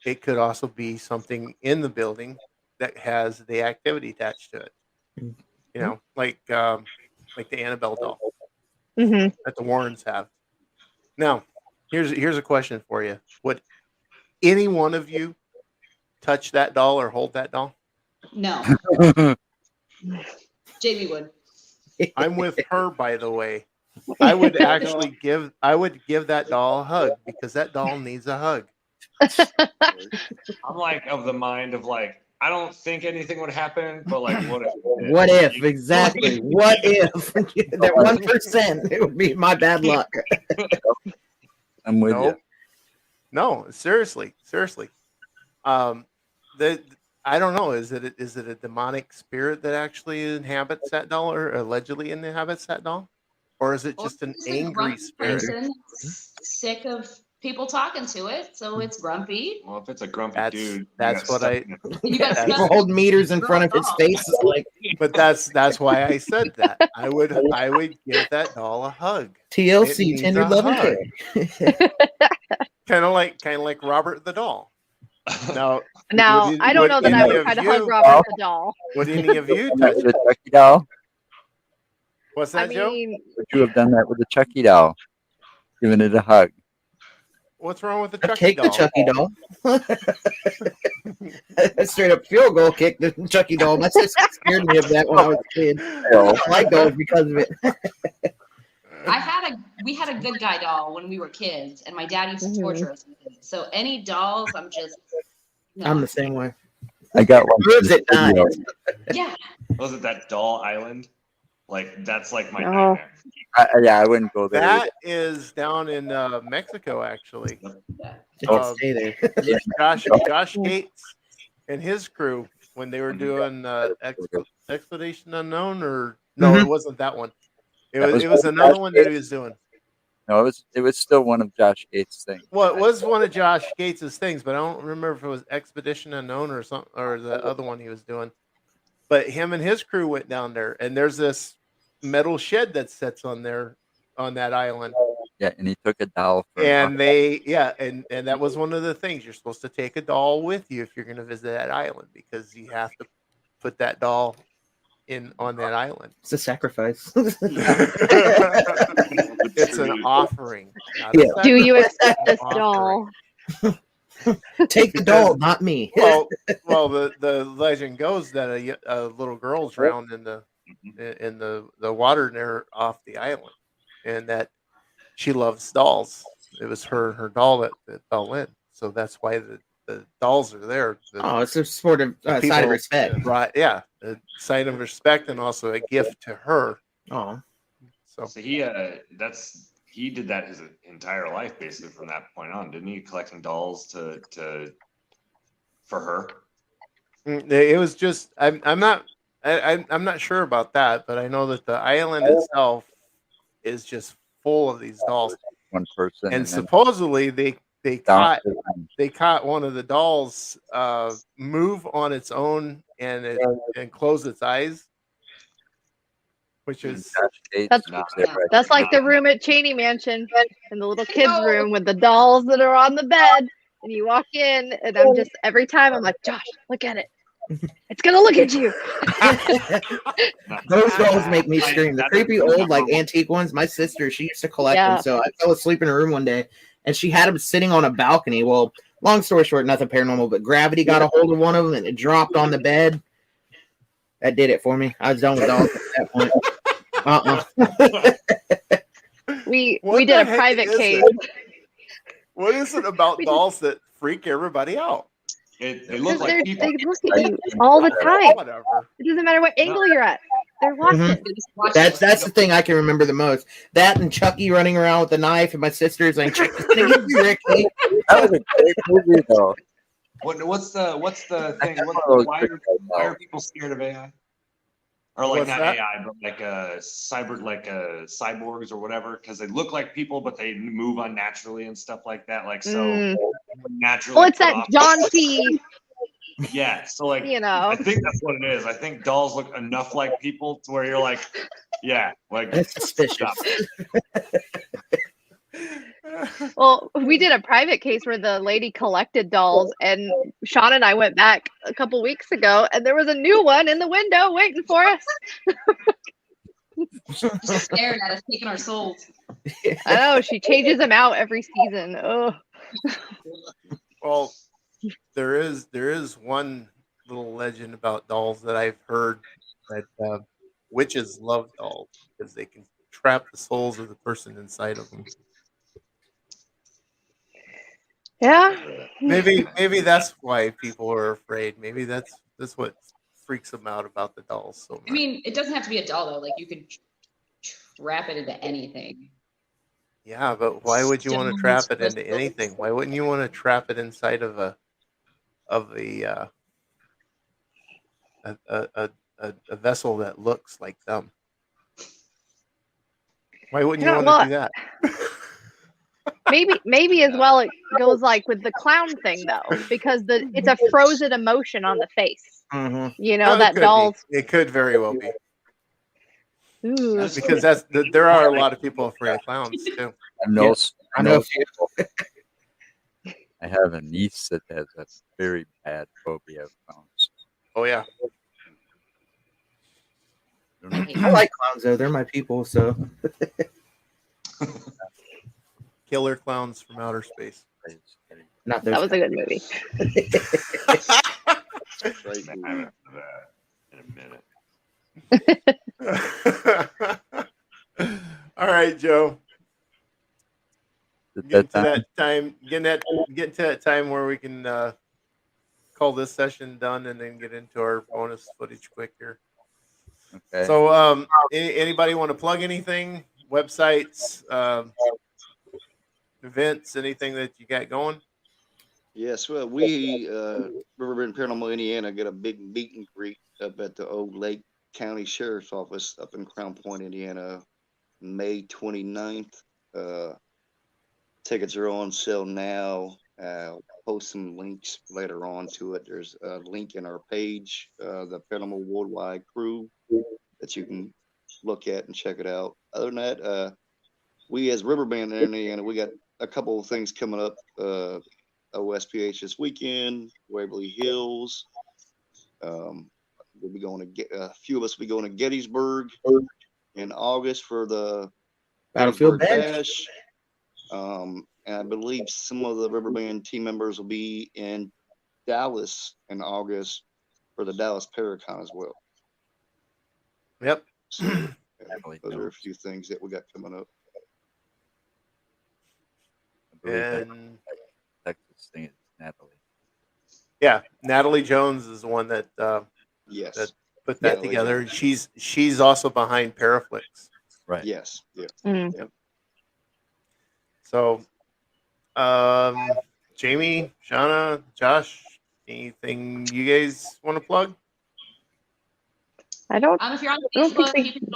Speaker 1: it could also be something in the building that has the activity attached to it. Like the Annabelle doll
Speaker 4: Mhm.
Speaker 1: that the Warrens have. Now, here's a question for you: would any one of you touch that doll or hold that doll?
Speaker 6: No, Jamie would.
Speaker 1: I'm with her, by the way. I would actually give that doll a hug because that doll needs a hug.
Speaker 5: I'm like of the mind of like, I don't think anything would happen, but like, what if?
Speaker 3: What if? Exactly. What if? That 1%, it would be my bad luck.
Speaker 7: I'm with you.
Speaker 1: No, seriously. I don't know. Is it a demonic spirit that actually inhabits that doll, or allegedly inhabits that doll, or is it just an
Speaker 6: It's a
Speaker 1: angry
Speaker 6: grumpy
Speaker 1: spirit?
Speaker 6: person sick of people talking to it, so it's grumpy.
Speaker 5: Well, if it's a grumpy
Speaker 1: That's-
Speaker 5: dude, you
Speaker 1: that's
Speaker 5: got
Speaker 1: what
Speaker 5: stuck
Speaker 1: I-
Speaker 5: in it.
Speaker 6: You got
Speaker 1: That's-
Speaker 3: People
Speaker 6: stuck.
Speaker 3: hold meters in front of his face. It's like
Speaker 1: But that's why I said that. I would give that doll a hug, It
Speaker 3: TLC,
Speaker 1: needs
Speaker 3: tender
Speaker 1: a
Speaker 3: love and
Speaker 1: hug.
Speaker 3: care.
Speaker 1: kind of like Robert the doll. Now,
Speaker 4: Now,
Speaker 1: Would
Speaker 4: I don't know that I
Speaker 1: any
Speaker 4: would
Speaker 1: of
Speaker 4: try to
Speaker 1: you-
Speaker 4: hug Robert the doll.
Speaker 1: would any of you
Speaker 7: Done
Speaker 1: touch
Speaker 7: that
Speaker 1: it?
Speaker 7: with a Chucky doll?
Speaker 1: What's
Speaker 4: I
Speaker 1: that, Joe?
Speaker 4: mean,
Speaker 7: Would you have done that with a Chucky doll? Giving it a hug?
Speaker 1: What's wrong with the
Speaker 3: I'd
Speaker 1: Chucky
Speaker 3: take the
Speaker 1: doll?
Speaker 3: Chucky doll. Straight up field goal kick the Chucky doll. My sister scared me of that when I was a kid. I don't like dolls because of it.
Speaker 6: We had a good guy doll when we were kids, and my dad used to
Speaker 4: Mhm.
Speaker 6: torture us with it. So any dolls, I'm just no.
Speaker 3: I'm the same way.
Speaker 7: I got one.
Speaker 3: Proves it dies.
Speaker 6: Yeah.
Speaker 5: Was it that doll island? Like that's like my
Speaker 4: No.
Speaker 5: nightmare.
Speaker 7: I wouldn't go there.
Speaker 1: That is down in Mexico, actually.
Speaker 3: Just stay there.
Speaker 1: Josh Gates and his crew, when they were doing Expedition Unknown, or no, it wasn't that one. It was another one that he was doing.
Speaker 7: No, it was still one of Josh Gates' things.
Speaker 1: Well, it was one of Josh Gates' things, but I don't remember if it was Expedition Unknown or something, or the other one he was doing. But him and his crew went down there, and there's this metal shed that sits on that island.
Speaker 7: Yeah, and he took a doll for
Speaker 1: And and that was one of the things. You're supposed to take a doll with you if you're going to visit that island, because you have to put that doll on that island.
Speaker 3: It's a sacrifice.
Speaker 1: It's an offering. not a
Speaker 3: Yeah.
Speaker 4: do you
Speaker 1: sacrifice,
Speaker 4: accept
Speaker 1: it's
Speaker 4: this
Speaker 1: an
Speaker 4: doll?
Speaker 3: Take the doll, not me.
Speaker 1: Well, the legend goes that a little girl drowned in the water near off the island, and that she loves dolls. It was her doll that fell in, so that's why the dolls are there.
Speaker 3: Oh, it's a sort of sign
Speaker 1: People-
Speaker 3: of respect.
Speaker 1: Right? Yeah, a sign of respect and also a gift to her.
Speaker 3: Oh,
Speaker 1: So
Speaker 5: So he did that his entire life basically from that point on, didn't he? Collecting dolls for her.
Speaker 1: it was just I'm not sure about that, but I know that the island itself is just full of these dolls,
Speaker 7: one person.
Speaker 1: and
Speaker 7: then
Speaker 1: supposedly they
Speaker 7: down
Speaker 1: caught one of the dolls move on its own and close its eyes, which is
Speaker 4: That's-
Speaker 7: That's
Speaker 4: That's like the room at Cheney Mansion in the little kids' room with the dolls that are on the bed. And you walk in, and I'm just every time I'm like, Josh, look at it. It's gonna look at you.
Speaker 3: Those dolls make me scream. The creepy old like antique ones. My sister, she used to collect
Speaker 4: Yeah.
Speaker 3: them. So I fell asleep in her room one day, and she had them sitting on a balcony. Well, long story short, nothing paranormal, but gravity got a hold of one of them, and it dropped on the bed. That did it for me. I was done with dolls at that point.
Speaker 4: We
Speaker 1: What
Speaker 4: did
Speaker 1: the
Speaker 4: a
Speaker 1: heck
Speaker 4: private
Speaker 1: is
Speaker 4: case.
Speaker 1: it? What is it about dolls that freak everybody out?
Speaker 5: They
Speaker 4: Because
Speaker 5: look like people.
Speaker 4: they look at you all the time.
Speaker 1: Whatever.
Speaker 4: It doesn't matter what angle you're at. They're watching.
Speaker 3: That's the thing I can remember the most. That and Chucky running around with the knife, and my sister's like, "Chucky's gonna get you, Ricky."
Speaker 7: That was a great movie, though.
Speaker 5: What's the thing?
Speaker 7: those
Speaker 5: Why are people scared of AI? Or like
Speaker 1: What's
Speaker 5: not
Speaker 1: that?
Speaker 5: AI, but like cyborgs or whatever, because they look like people, but they move unnaturally and stuff like that. Like so
Speaker 4: Mm.
Speaker 5: naturally.
Speaker 4: Well, it's
Speaker 5: put
Speaker 4: that
Speaker 5: off.
Speaker 4: John C.
Speaker 5: Yeah, so like
Speaker 4: You know.
Speaker 5: I think that's what it is. I think dolls look enough like people to where you're like, yeah, like
Speaker 3: That's suspicious.
Speaker 5: stop.
Speaker 4: Well, we did a private case where the lady collected dolls, and Sean and I went back a couple weeks ago, and there was a new one in the window waiting for us.
Speaker 6: Staring at us, taking our souls.
Speaker 4: I know she changes them out every season. Oh,
Speaker 1: Well, there is one little legend about dolls that I've heard that witches love dolls because they can trap the souls of the person inside of them.
Speaker 4: yeah.
Speaker 1: Maybe that's why people are afraid. Maybe that's what freaks them out about the dolls so much.
Speaker 6: I mean, it doesn't have to be a doll though. Like you could wrap it into anything.
Speaker 1: Yeah, but why would you want to
Speaker 6: Stones,
Speaker 1: trap it into
Speaker 6: crystals.
Speaker 1: anything? Why wouldn't you want to trap it inside of a vessel that looks like them? Why wouldn't you
Speaker 4: Yeah,
Speaker 1: want to do that?
Speaker 4: Maybe as well it goes like with the clown thing though, because it's a frozen emotion on the face.
Speaker 3: Mhm.
Speaker 4: You know,
Speaker 1: It
Speaker 4: that
Speaker 1: could be.
Speaker 4: doll's
Speaker 1: It could very well be
Speaker 4: ooh.
Speaker 1: because there are a lot of people afraid of clowns too.
Speaker 7: I know.
Speaker 3: Yeah, I know.
Speaker 7: I have a niece that has a very bad phobia of clowns.
Speaker 1: Oh yeah,
Speaker 3: I like clowns though; they're my people. So
Speaker 1: killer clowns from outer space.
Speaker 3: not
Speaker 4: That
Speaker 3: those.
Speaker 4: was a good movie.
Speaker 2: Right.
Speaker 5: I haven't done that in a minute.
Speaker 1: All right, Joe.
Speaker 7: At
Speaker 1: Getting
Speaker 7: that
Speaker 1: to
Speaker 7: time,
Speaker 1: that time, getting to that time where we can call this session done and then get into our bonus footage quick here.
Speaker 7: okay.
Speaker 1: So, anybody want to plug anything? Websites, events, anything that you got going?
Speaker 2: Yes, well, we Riverbend Paranormal Indiana got a big meet and greet up at the Old Lake County Sheriff's Office up in Crown Point, Indiana, May 29th. Tickets are on sale now. I'll post some links later on to it. There's a link in our page, the Paranormal Worldwide Crew, that you can look at and check it out. Other than that, we as Riverbend Indiana, we got a couple of things coming up. OSPH this weekend, Waverly Hills. We'll be going to get a few of us will be going to Gettysburg in August for the
Speaker 3: Battlefield
Speaker 2: Gettysburg
Speaker 3: Bash.
Speaker 2: And I believe some of the Riverband team members will be in Dallas in August for the Dallas Paracon as well.
Speaker 1: Yep.
Speaker 2: So those are a few things that we got coming up.
Speaker 7: I believe that
Speaker 1: And
Speaker 7: Texas thing is Natalie.
Speaker 1: yeah, Natalie Jones is the one that
Speaker 2: Yes.
Speaker 1: That- put that
Speaker 2: Natalie
Speaker 1: together.
Speaker 2: Jones.
Speaker 1: She's also behind Paraflix.
Speaker 7: Right.
Speaker 2: Yes. Yeah.
Speaker 4: Mm.
Speaker 1: So, Jamie, Shauna, Josh, anything you guys want to plug?
Speaker 4: I don't.
Speaker 6: If you're on
Speaker 4: I don't think
Speaker 6: Facebook, you can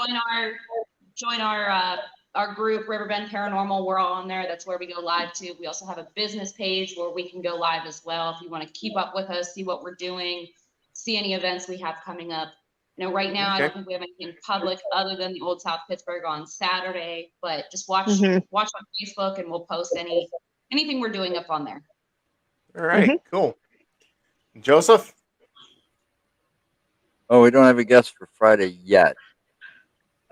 Speaker 6: join our group, Riverbend Paranormal. We're all on there. That's where we go live to. We also have a business page where we can go live as well. If you want to keep up with us, see what we're doing, see any events we have coming up, You know, right now I
Speaker 1: Okay.
Speaker 6: don't think we have anything public other than the Old South Pittsburgh on Saturday. But just watch
Speaker 4: Mhm.
Speaker 6: on Facebook, and we'll post anything we're doing up on there.
Speaker 1: All right, cool. Joseph?
Speaker 7: Oh, we don't have a guest for Friday yet.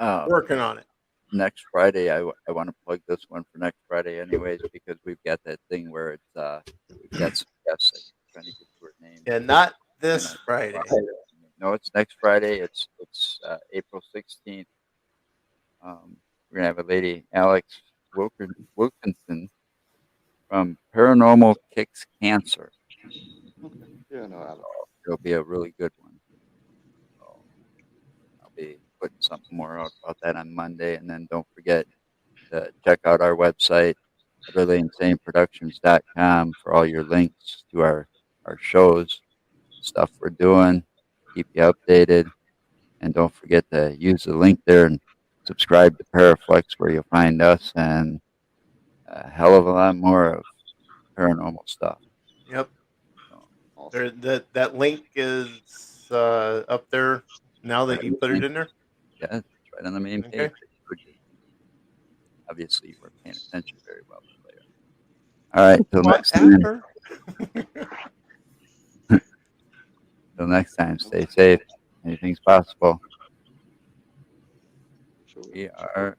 Speaker 1: Working on it.
Speaker 7: Next Friday, I want to plug this one for next Friday, anyways, because we've got that thing where it's we've got some guests. I'm trying to get to her name.
Speaker 1: Yeah, not this Friday.
Speaker 7: No, it's next Friday. It's April 16th. We're gonna have a lady, Alex Wilkinson, from Paranormal Kicks Cancer.
Speaker 2: Yeah, no, Alex.
Speaker 7: It'll be a really good one. So I'll be putting something more out about that on Monday, and then don't forget to check out our website, utterlyinsaneproductions.com, for all your links to our shows, stuff we're doing, keep you updated, and don't forget to use the link there and subscribe to Paraflex, where you'll find us and a hell of a lot more of paranormal stuff.
Speaker 1: Yep.
Speaker 2: Awesome.
Speaker 1: That link is up there now that you put it in there.
Speaker 7: Yeah, it's right on the main
Speaker 1: Okay.
Speaker 7: page. Obviously, you weren't paying attention very well later. All right, till
Speaker 1: What,
Speaker 7: next time.
Speaker 1: after?
Speaker 7: Till next time, stay safe. Anything's possible.
Speaker 2: Sure.
Speaker 7: We are